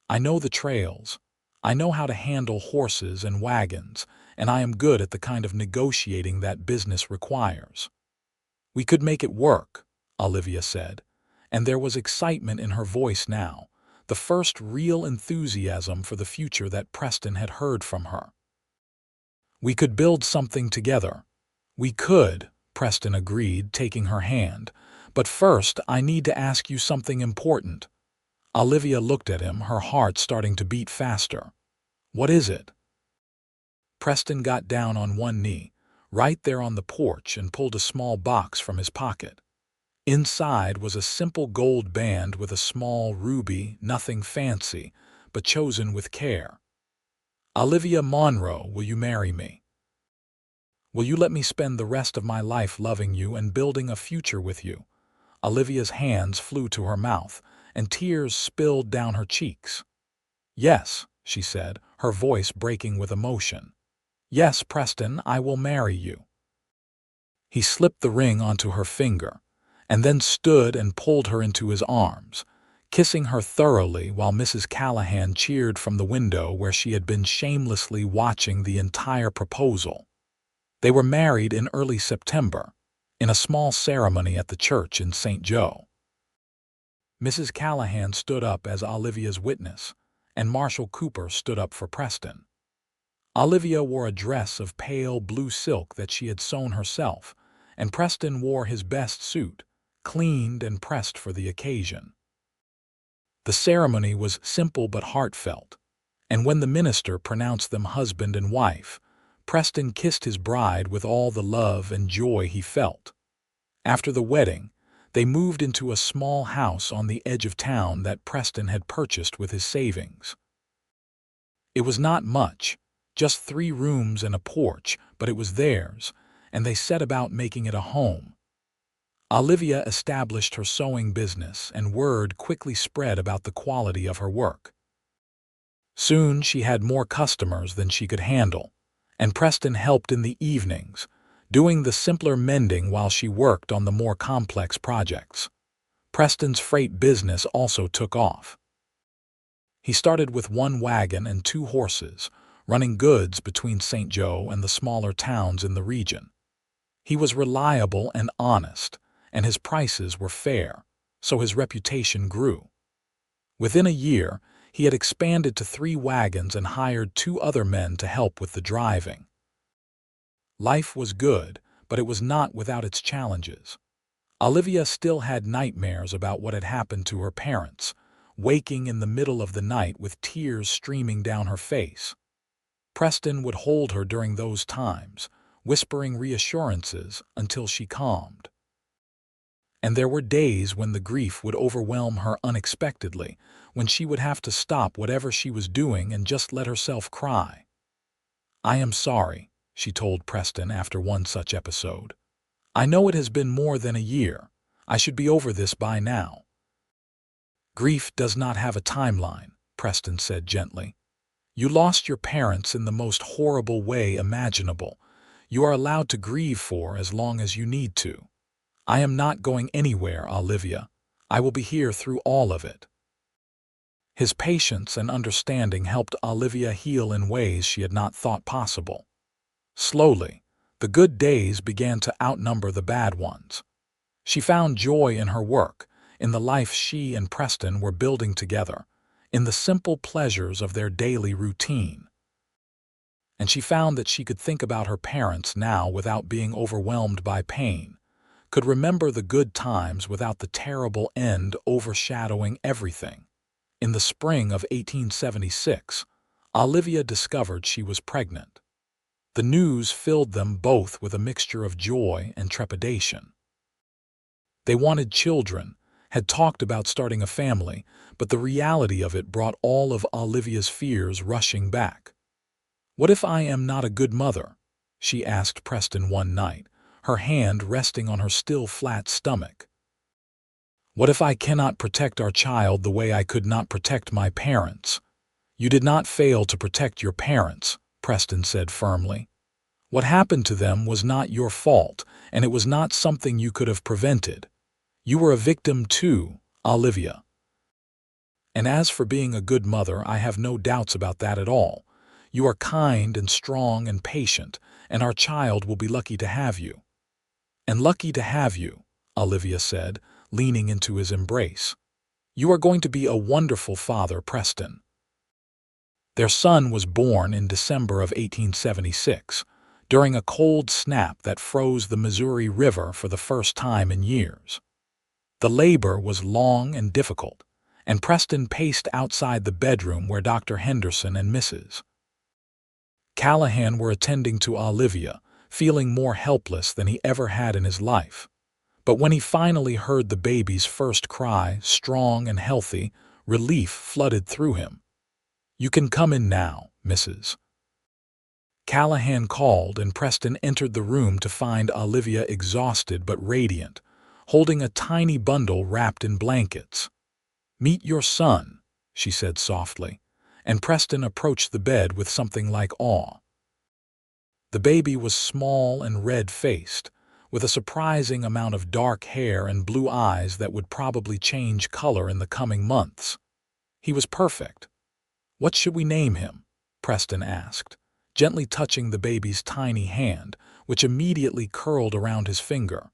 I know the trails. I know how to handle horses and wagons, and I am good at the kind of negotiating that business requires." "We could make it work," Olivia said, and there was excitement in her voice now, the first real enthusiasm for the future that Preston had heard from her. "We could build something together." "We could," Preston agreed, taking her hand. "But first, I need to ask you something important." Olivia looked at him, her heart starting to beat faster. "What is it?" Preston got down on one knee, right there on the porch, and pulled a small box from his pocket. Inside was a simple gold band with a small ruby, nothing fancy, but chosen with care. "Olivia Monroe, will you marry me? Will you let me spend the rest of my life loving you and building a future with you?" Olivia's hands flew to her mouth, and tears spilled down her cheeks. "Yes," she said, her voice breaking with emotion. "Yes, Preston, I will marry you." He slipped the ring onto her finger, and then stood and pulled her into his arms, kissing her thoroughly while Mrs. Callahan cheered from the window where she had been shamelessly watching the entire proposal. They were married in early September, in a small ceremony at the church in St. Joe. Mrs. Callahan stood up as Olivia's witness, and Marshall Cooper stood up for Preston. Olivia wore a dress of pale blue silk that she had sewn herself, and Preston wore his best suit, cleaned and pressed for the occasion. The ceremony was simple but heartfelt. And when the minister pronounced them husband and wife, Preston kissed his bride with all the love and joy he felt. After the wedding, they moved into a small house on the edge of town that Preston had purchased with his savings. It was not much, just 3 rooms and a porch, but it was theirs, and they set about making it a home. Olivia established her sewing business, and word quickly spread about the quality of her work. Soon she had more customers than she could handle, and Preston helped in the evenings, doing the simpler mending while she worked on the more complex projects. Preston's freight business also took off. He started with 1 wagon and 2 horses, running goods between St. Joe and the smaller towns in the region. He was reliable and honest, and his prices were fair, so his reputation grew. Within a year, he had expanded to 3 wagons and hired 2 other men to help with the driving. Life was good, but it was not without its challenges. Olivia still had nightmares about what had happened to her parents, waking in the middle of the night with tears streaming down her face. Preston would hold her during those times, whispering reassurances until she calmed. And there were days when the grief would overwhelm her unexpectedly, when she would have to stop whatever she was doing and just let herself cry. "I am sorry," she told Preston after one such episode. "I know it has been more than a year. I should be over this by now." "Grief does not have a timeline," Preston said gently. "You lost your parents in the most horrible way imaginable. You are allowed to grieve for as long as you need to. I am not going anywhere, Olivia. I will be here through all of it." His patience and understanding helped Olivia heal in ways she had not thought possible. Slowly, the good days began to outnumber the bad ones. She found joy in her work, in the life she and Preston were building together, in the simple pleasures of their daily routine. And she found that she could think about her parents now without being overwhelmed by pain, could remember the good times without the terrible end overshadowing everything. In the spring of 1876, Olivia discovered she was pregnant. The news filled them both with a mixture of joy and trepidation. They wanted children, had talked about starting a family, but the reality of it brought all of Olivia's fears rushing back. "What if I am not a good mother?" she asked Preston one night, her hand resting on her still flat stomach. "What if I cannot protect our child the way I could not protect my parents?" "You did not fail to protect your parents," Preston said firmly. "What happened to them was not your fault, and it was not something you could have prevented. You were a victim too, Olivia. And as for being a good mother, I have no doubts about that at all. You are kind and strong and patient, and our child will be lucky to have you." "And lucky to have you," Olivia said, leaning into his embrace. "You are going to be a wonderful father, Preston." Their son was born in December of 1876, during a cold snap that froze the Missouri River for the first time in years. The labor was long and difficult, and Preston paced outside the bedroom where Dr. Henderson and Mrs. Callahan were attending to Olivia, feeling more helpless than he ever had in his life. But when he finally heard the baby's first cry, strong and healthy, relief flooded through him. "You can come in now, Mrs. Callahan called, and Preston entered the room to find Olivia exhausted but radiant, holding a tiny bundle wrapped in blankets. "Meet your son," she said softly, and Preston approached the bed with something like awe. The baby was small and red-faced, with a surprising amount of dark hair and blue eyes that would probably change color in the coming months. He was perfect. "What should we name him?" Preston asked, gently touching the baby's tiny hand, which immediately curled around his finger.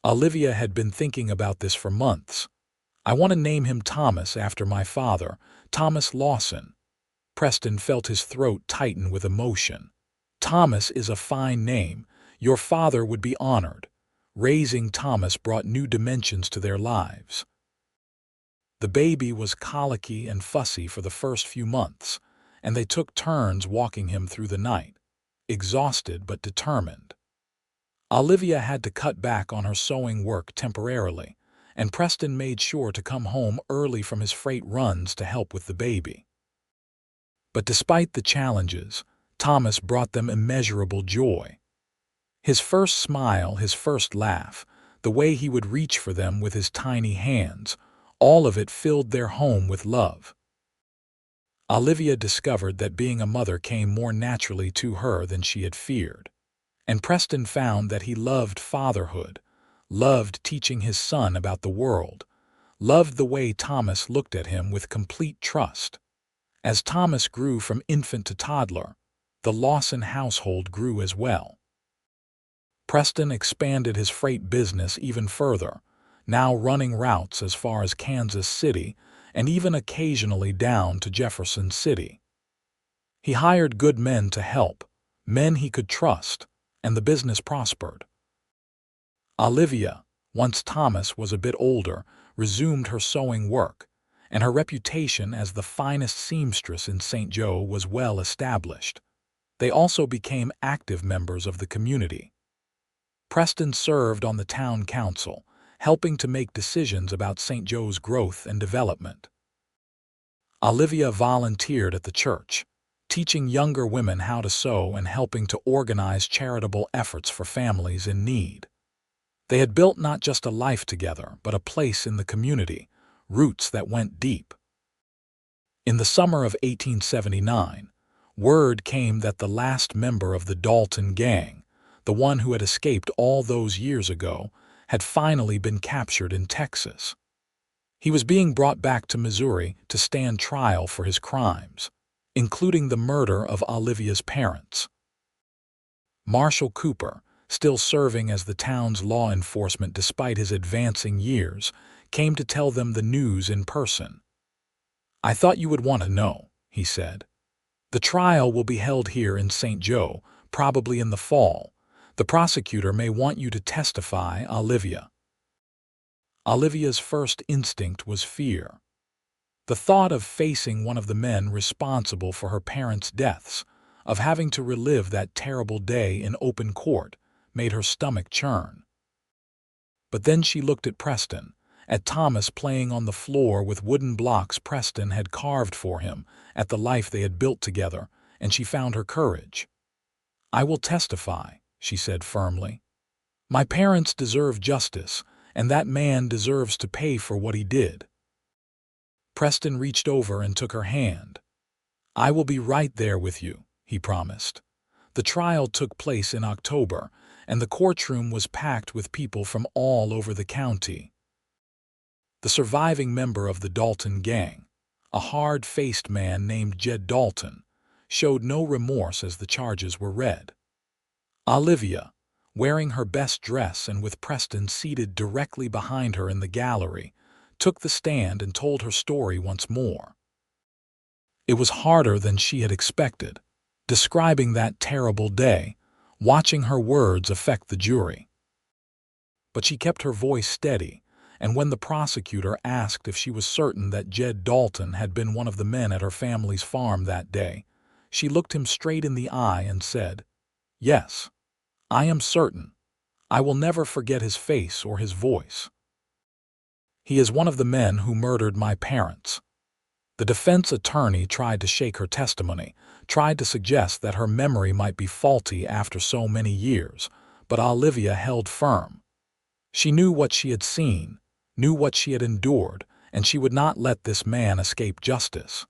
Olivia had been thinking about this for months. "I want to name him Thomas after my father, Thomas Lawson." Preston felt his throat tighten with emotion. "Thomas is a fine name. Your father would be honored." Raising Thomas brought new dimensions to their lives. The baby was colicky and fussy for the first few months, and they took turns walking him through the night, exhausted but determined. Olivia had to cut back on her sewing work temporarily, and Preston made sure to come home early from his freight runs to help with the baby. But despite the challenges, Thomas brought them immeasurable joy. His first smile, his first laugh, the way he would reach for them with his tiny hands, all of it filled their home with love. Olivia discovered that being a mother came more naturally to her than she had feared. And Preston found that he loved fatherhood, loved teaching his son about the world, loved the way Thomas looked at him with complete trust. As Thomas grew from infant to toddler, the Lawson household grew as well. Preston expanded his freight business even further, now running routes as far as Kansas City and even occasionally down to Jefferson City. He hired good men to help, men he could trust, and the business prospered. Olivia, once Thomas was a bit older, resumed her sewing work, and her reputation as the finest seamstress in St. Joe was well established. They also became active members of the community. Preston served on the town council, helping to make decisions about St. Joe's growth and development. Olivia volunteered at the church, teaching younger women how to sew and helping to organize charitable efforts for families in need. They had built not just a life together, but a place in the community, roots that went deep. In the summer of 1879, word came that the last member of the Dalton gang, the one who had escaped all those years ago, had finally been captured in Texas. He was being brought back to Missouri to stand trial for his crimes, including the murder of Olivia's parents. Marshal Cooper, still serving as the town's law enforcement despite his advancing years, came to tell them the news in person. "I thought you would want to know," he said. "The trial will be held here in St. Joe, probably in the fall. The prosecutor may want you to testify, Olivia." Olivia's first instinct was fear. The thought of facing one of the men responsible for her parents' deaths, of having to relive that terrible day in open court, made her stomach churn. But then she looked at Preston, at Thomas playing on the floor with wooden blocks Preston had carved for him, at the life they had built together, and she found her courage. "I will testify," she said firmly. "My parents deserve justice, and that man deserves to pay for what he did." Preston reached over and took her hand. "I will be right there with you," he promised. The trial took place in October, and the courtroom was packed with people from all over the county. The surviving member of the Dalton gang, a hard-faced man named Jed Dalton, showed no remorse as the charges were read. Olivia, wearing her best dress and with Preston seated directly behind her in the gallery, took the stand and told her story once more. It was harder than she had expected, describing that terrible day, watching her words affect the jury. But she kept her voice steady, and when the prosecutor asked if she was certain that Jed Dalton had been one of the men at her family's farm that day, she looked him straight in the eye and said, "Yes, I am certain. I will never forget his face or his voice. He is one of the men who murdered my parents." The defense attorney tried to shake her testimony, tried to suggest that her memory might be faulty after so many years, but Olivia held firm. She knew what she had seen, knew what she had endured, and she would not let this man escape justice.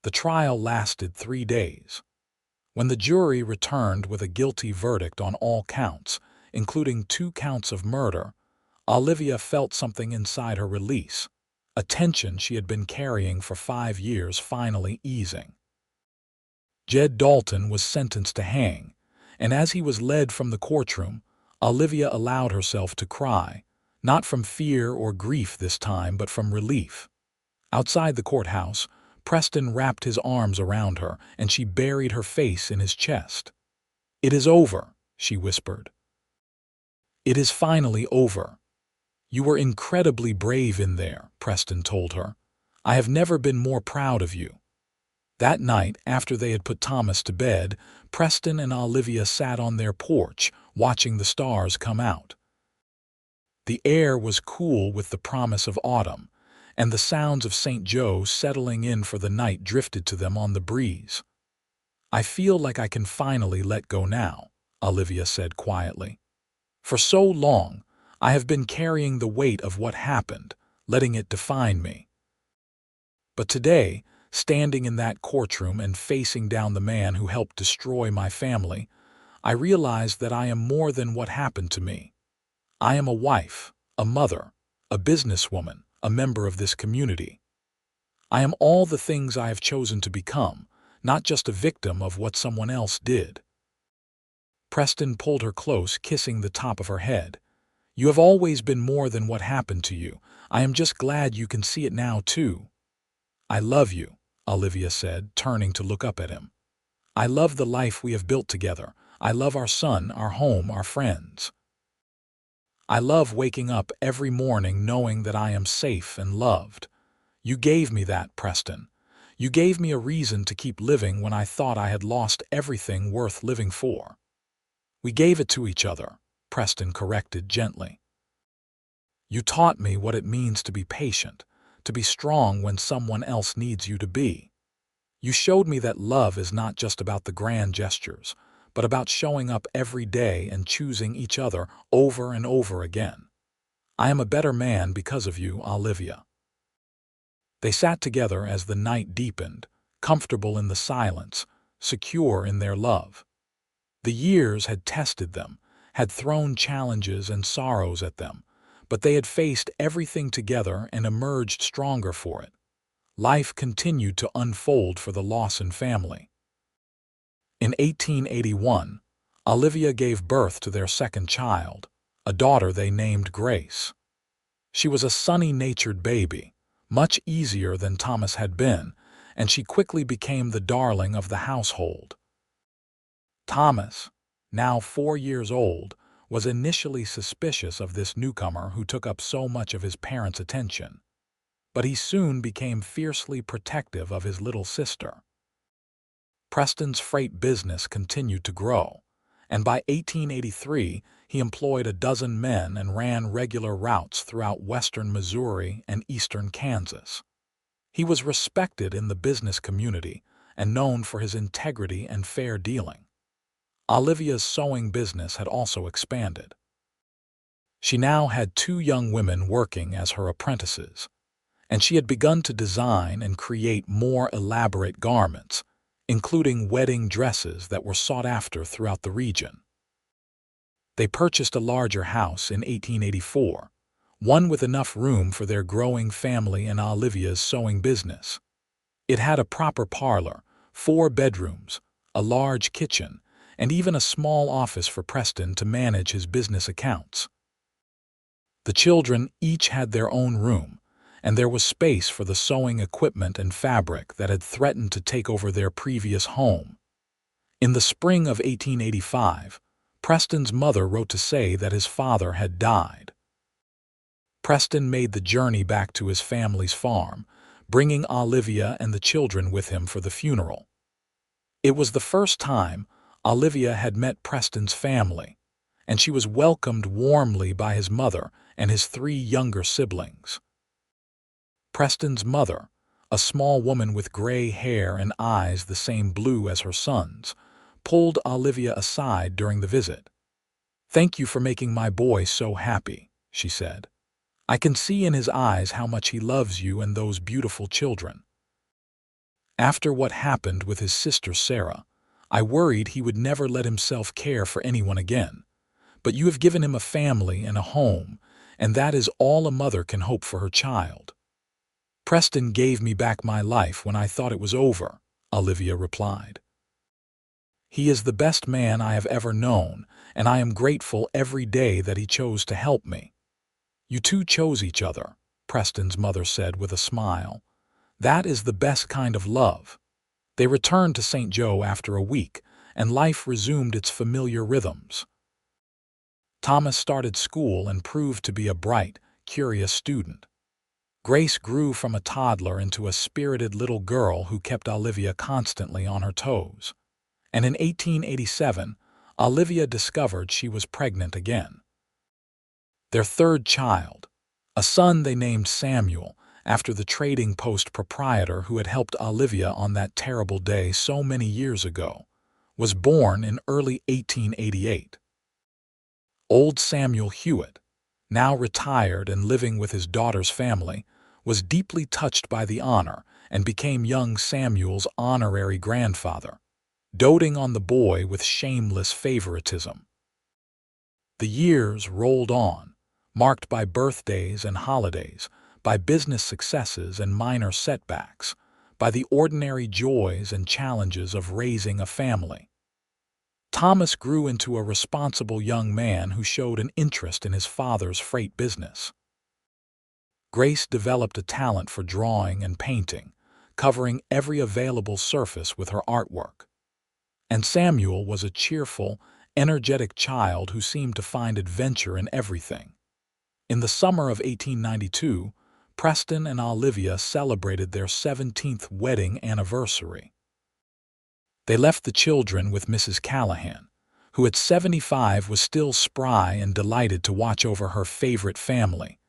The trial lasted 3 days. When the jury returned with a guilty verdict on all counts, including 2 counts of murder, Olivia felt something inside her release, a tension she had been carrying for 5 years finally easing. Jed Dalton was sentenced to hang, and as he was led from the courtroom, Olivia allowed herself to cry, not from fear or grief this time, but from relief. Outside the courthouse, Preston wrapped his arms around her, and she buried her face in his chest. "It is over," she whispered. "It is finally over. "You were incredibly brave in there," Preston told her. "I have never been more proud of you." That night, after they had put Thomas to bed, Preston and Olivia sat on their porch, watching the stars come out. The air was cool with the promise of autumn, and the sounds of St. Joe settling in for the night drifted to them on the breeze. "I feel like I can finally let go now," Olivia said quietly. "For so long, I have been carrying the weight of what happened, letting it define me. But today, standing in that courtroom and facing down the man who helped destroy my family, I realized that I am more than what happened to me. I am a wife, a mother, a businesswoman, a member of this community. I am all the things I have chosen to become, not just a victim of what someone else did." Preston pulled her close, kissing the top of her head. "You have always been more than what happened to you. I am just glad you can see it now, too." "I love you," Olivia said, turning to look up at him. "I love the life we have built together. I love our son, our home, our friends. I love waking up every morning knowing that I am safe and loved. You gave me that, Preston. You gave me a reason to keep living when I thought I had lost everything worth living for." "We gave it to each other," Preston corrected gently. "You taught me what it means to be patient, to be strong when someone else needs you to be. You showed me that love is not just about the grand gestures, but about showing up every day and choosing each other over and over again. I am a better man because of you, Olivia." They sat together as the night deepened, comfortable in the silence, secure in their love. The years had tested them, had thrown challenges and sorrows at them, but they had faced everything together and emerged stronger for it. Life continued to unfold for the Lawson family. In 1881, Olivia gave birth to their second child, a daughter they named Grace. She was a sunny-natured baby, much easier than Thomas had been, and she quickly became the darling of the household. Thomas, now 4 years old, was initially suspicious of this newcomer who took up so much of his parents' attention, but he soon became fiercely protective of his little sister. Preston's freight business continued to grow, and by 1883 he employed a dozen men and ran regular routes throughout western Missouri and eastern Kansas. He was respected in the business community and known for his integrity and fair dealing. Olivia's sewing business had also expanded. She now had 2 young women working as her apprentices, and she had begun to design and create more elaborate garments, including wedding dresses that were sought after throughout the region. They purchased a larger house in 1884, one with enough room for their growing family and Olivia's sewing business. It had a proper parlor, 4 bedrooms, a large kitchen, and even a small office for Preston to manage his business accounts. The children each had their own room, and there was space for the sewing equipment and fabric that had threatened to take over their previous home. In the spring of 1885, Preston's mother wrote to say that his father had died. Preston made the journey back to his family's farm, bringing Olivia and the children with him for the funeral. It was the first time Olivia had met Preston's family, and she was welcomed warmly by his mother and his 3 younger siblings. Preston's mother, a small woman with gray hair and eyes the same blue as her son's, pulled Olivia aside during the visit. "Thank you for making my boy so happy," she said. "I can see in his eyes how much he loves you and those beautiful children. After what happened with his sister Sarah, I worried he would never let himself care for anyone again. But you have given him a family and a home, and that is all a mother can hope for her child." "Preston gave me back my life when I thought it was over," Olivia replied. "He is the best man I have ever known, and I am grateful every day that he chose to help me." "You 2 chose each other," Preston's mother said with a smile. "That is the best kind of love." They returned to St. Joe after a week, and life resumed its familiar rhythms. Thomas started school and proved to be a bright, curious student. Grace grew from a toddler into a spirited little girl who kept Olivia constantly on her toes. And in 1887, Olivia discovered she was pregnant again. Their third child, a son they named Samuel, after the trading post proprietor who had helped Olivia on that terrible day so many years ago, was born in early 1888. Old Samuel Hewitt, now retired and living with his daughter's family, was deeply touched by the honor and became young Samuel's honorary grandfather, doting on the boy with shameless favoritism. The years rolled on, marked by birthdays and holidays, by business successes and minor setbacks, by the ordinary joys and challenges of raising a family. Thomas grew into a responsible young man who showed an interest in his father's freight business. Grace developed a talent for drawing and painting, covering every available surface with her artwork. And Samuel was a cheerful, energetic child who seemed to find adventure in everything. In the summer of 1892, Preston and Olivia celebrated their 17th wedding anniversary. They left the children with Mrs. Callahan, who at 75 was still spry and delighted to watch over her favorite family,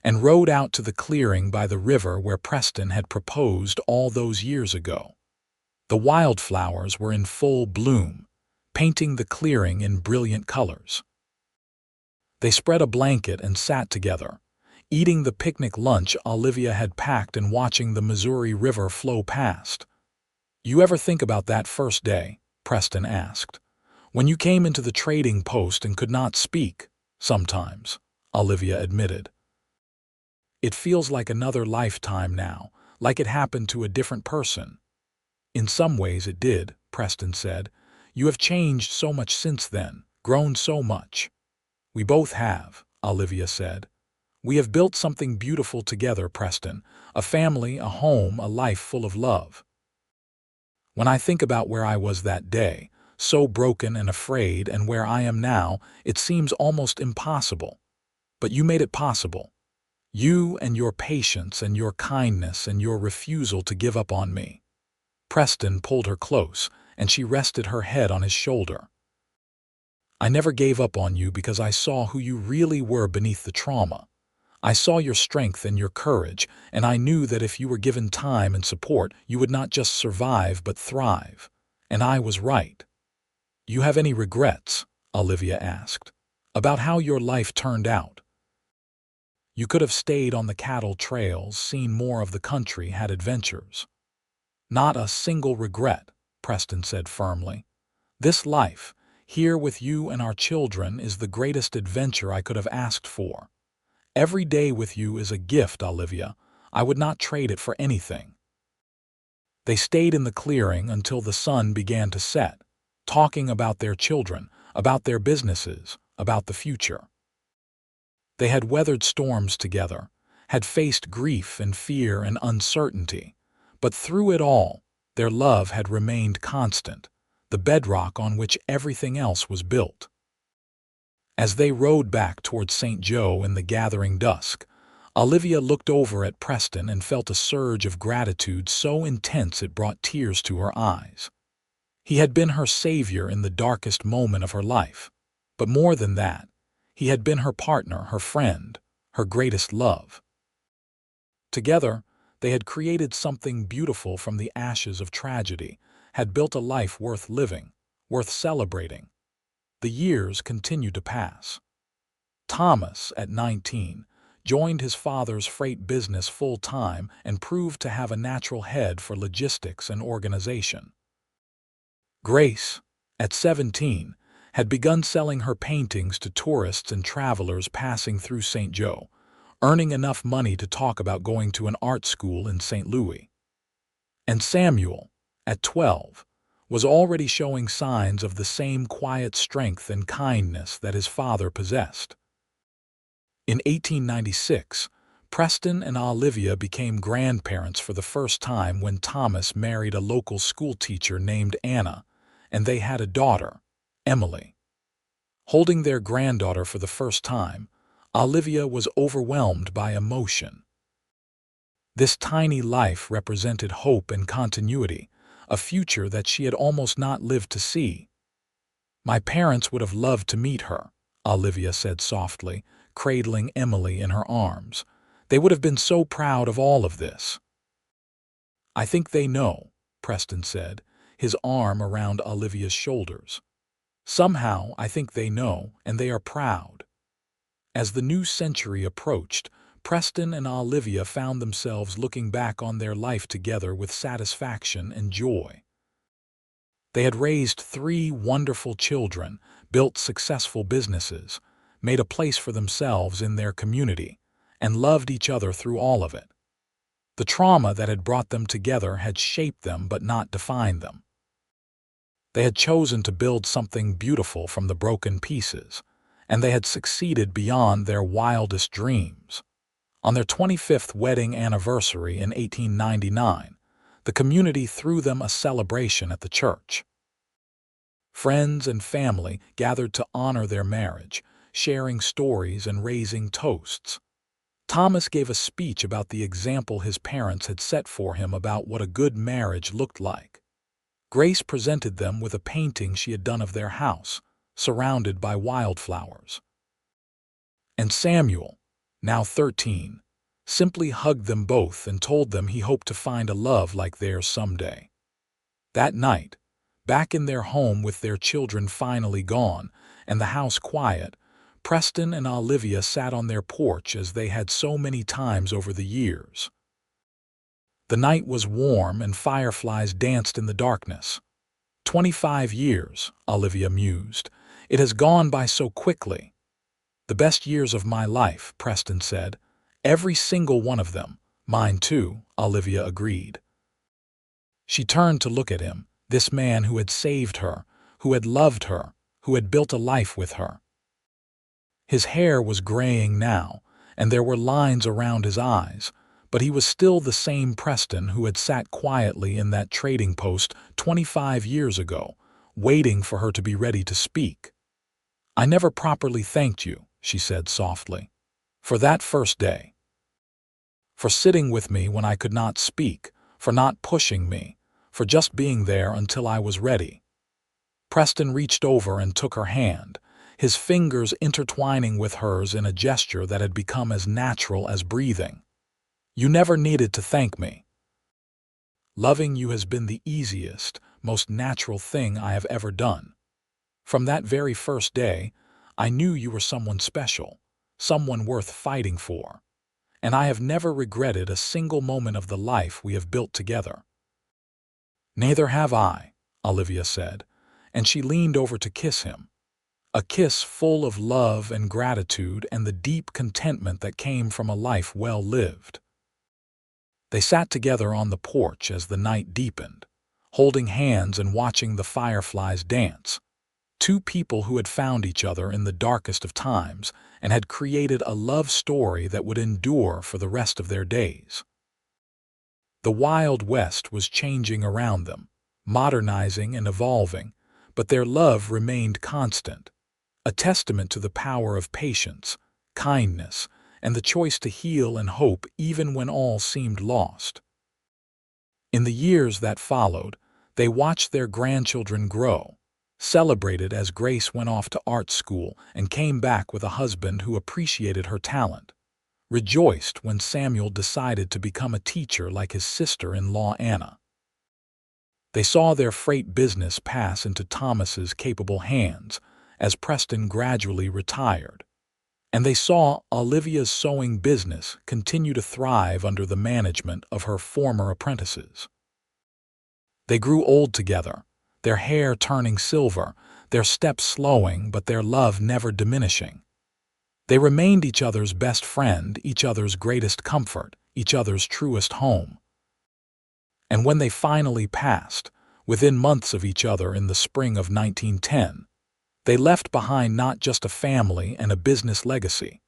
and rode out to the clearing by the river where Preston had proposed all those years ago. The wildflowers were in full bloom, painting the clearing in brilliant colors. They spread a blanket and sat together, eating the picnic lunch Olivia had packed and watching the Missouri River flow past. "You ever think about that first day?" Preston asked. "When you came into the trading post and could not speak?" "Sometimes," Olivia admitted. "It feels like another lifetime now, like it happened to a different person." "In some ways it did," Preston said. "You have changed so much since then, grown so much." "We both have," Olivia said. "We have built something beautiful together, Preston, a family, a home, a life full of love. When I think about where I was that day, so broken and afraid, and where I am now, it seems almost impossible. But you made it possible. You and your patience and your kindness and your refusal to give up on me." Preston pulled her close, and she rested her head on his shoulder. "I never gave up on you because I saw who you really were beneath the trauma. I saw your strength and your courage, and I knew that if you were given time and support, you would not just survive but thrive. And I was right." "You have any regrets?" Olivia asked, "about how your life turned out?" "You could have stayed on the cattle trails, seen more of the country, had adventures." "Not a single regret," Preston said firmly. "This life, here with you and our children, is the greatest adventure I could have asked for. Every day with you is a gift, Olivia. I would not trade it for anything." They stayed in the clearing until the sun began to set, talking about their children, about their businesses, about the future. They had weathered storms together, had faced grief and fear and uncertainty, but through it all, their love had remained constant, the bedrock on which everything else was built. As they rode back toward St. Joe in the gathering dusk, Olivia looked over at Preston and felt a surge of gratitude so intense it brought tears to her eyes. He had been her savior in the darkest moment of her life, but more than that, he had been her partner, her friend, her greatest love. Together, they had created something beautiful from the ashes of tragedy, had built a life worth living, worth celebrating. The years continued to pass. Thomas, at 19, joined his father's freight business full-time and proved to have a natural head for logistics and organization. Grace, at 17, had begun selling her paintings to tourists and travelers passing through St. Joe, earning enough money to talk about going to an art school in St. Louis. And Samuel, at 12, was already showing signs of the same quiet strength and kindness that his father possessed. In 1896, Preston and Olivia became grandparents for the first time when Thomas married a local schoolteacher named Anna, and they had a daughter, Emily. Holding their granddaughter for the first time, Olivia was overwhelmed by emotion. This tiny life represented hope and continuity, a future that she had almost not lived to see. "My parents would have loved to meet her," Olivia said softly, cradling Emily in her arms. "They would have been so proud of all of this." "I think they know," Preston said, his arm around Olivia's shoulders. "Somehow, I think they know, and they are proud." As the new century approached, Preston and Olivia found themselves looking back on their life together with satisfaction and joy. They had raised 3 wonderful children, built successful businesses, made a place for themselves in their community, and loved each other through all of it. The trauma that had brought them together had shaped them but not defined them. They had chosen to build something beautiful from the broken pieces, and they had succeeded beyond their wildest dreams. On their 25th wedding anniversary in 1899, the community threw them a celebration at the church. Friends and family gathered to honor their marriage, sharing stories and raising toasts. Thomas gave a speech about the example his parents had set for him about what a good marriage looked like. Grace presented them with a painting she had done of their house, surrounded by wildflowers. And Samuel, now 13, simply hugged them both and told them he hoped to find a love like theirs someday. That night, back in their home with their children finally gone and the house quiet, Preston and Olivia sat on their porch as they had so many times over the years. The night was warm and fireflies danced in the darkness. 25 years, Olivia mused. It has gone by so quickly. "The best years of my life," Preston said. "Every single one of them. Mine too," Olivia agreed. She turned to look at him, this man who had saved her, who had loved her, who had built a life with her. His hair was graying now, and there were lines around his eyes, but he was still the same Preston who had sat quietly in that trading post 25 years ago, waiting for her to be ready to speak. "I never properly thanked you," she said softly, "for that first day. For sitting with me when I could not speak, for not pushing me, for just being there until I was ready." Preston reached over and took her hand, his fingers intertwining with hers in a gesture that had become as natural as breathing. "You never needed to thank me. Loving you has been the easiest, most natural thing I have ever done. From that very first day, I knew you were someone special, someone worth fighting for, and I have never regretted a single moment of the life we have built together." "Neither have I," Olivia said, and she leaned over to kiss him. A kiss full of love and gratitude and the deep contentment that came from a life well lived. They sat together on the porch as the night deepened, holding hands and watching the fireflies dance. 2 people who had found each other in the darkest of times and had created a love story that would endure for the rest of their days. The Wild West was changing around them, modernizing and evolving, but their love remained constant, a testament to the power of patience, kindness, and the choice to heal and hope even when all seemed lost. In the years that followed, they watched their grandchildren grow, celebrated as Grace went off to art school and came back with a husband who appreciated her talent, rejoiced when Samuel decided to become a teacher like his sister-in-law Anna. They saw their freight business pass into Thomas's capable hands as Preston gradually retired, and they saw Olivia's sewing business continue to thrive under the management of her former apprentices. They grew old together, their hair turning silver, their steps slowing but their love never diminishing. They remained each other's best friend, each other's greatest comfort, each other's truest home. And when they finally passed, within months of each other in the spring of 1910, they left behind not just a family and a business legacy,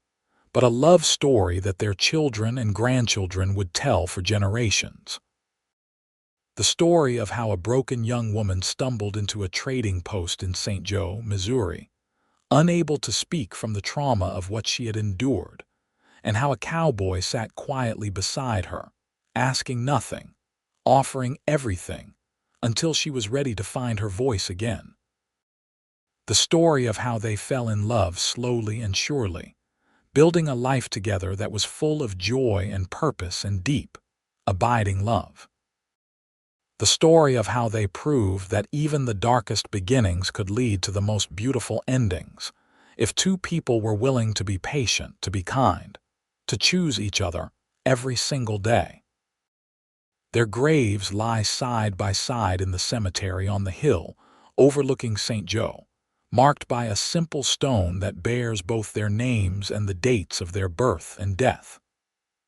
but a love story that their children and grandchildren would tell for generations. The story of how a broken young woman stumbled into a trading post in St. Joe, Missouri, unable to speak from the trauma of what she had endured, and how a cowboy sat quietly beside her, asking nothing, offering everything, until she was ready to find her voice again. The story of how they fell in love slowly and surely, building a life together that was full of joy and purpose and deep, abiding love. The story of how they proved that even the darkest beginnings could lead to the most beautiful endings, if two people were willing to be patient, to be kind, to choose each other every single day. Their graves lie side by side in the cemetery on the hill overlooking St. Joe, marked by a simple stone that bears both their names and the dates of their birth and death.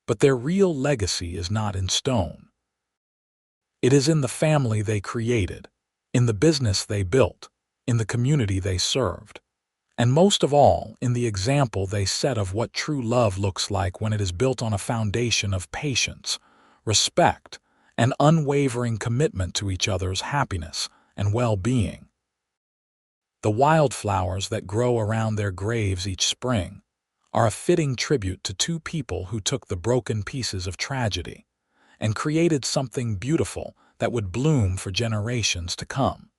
But their real legacy is not in stone. It is in the family they created, in the business they built, in the community they served, and most of all, in the example they set of what true love looks like when it is built on a foundation of patience, respect, and unwavering commitment to each other's happiness and well-being. The wildflowers that grow around their graves each spring are a fitting tribute to two people who took the broken pieces of tragedy and created something beautiful that would bloom for generations to come.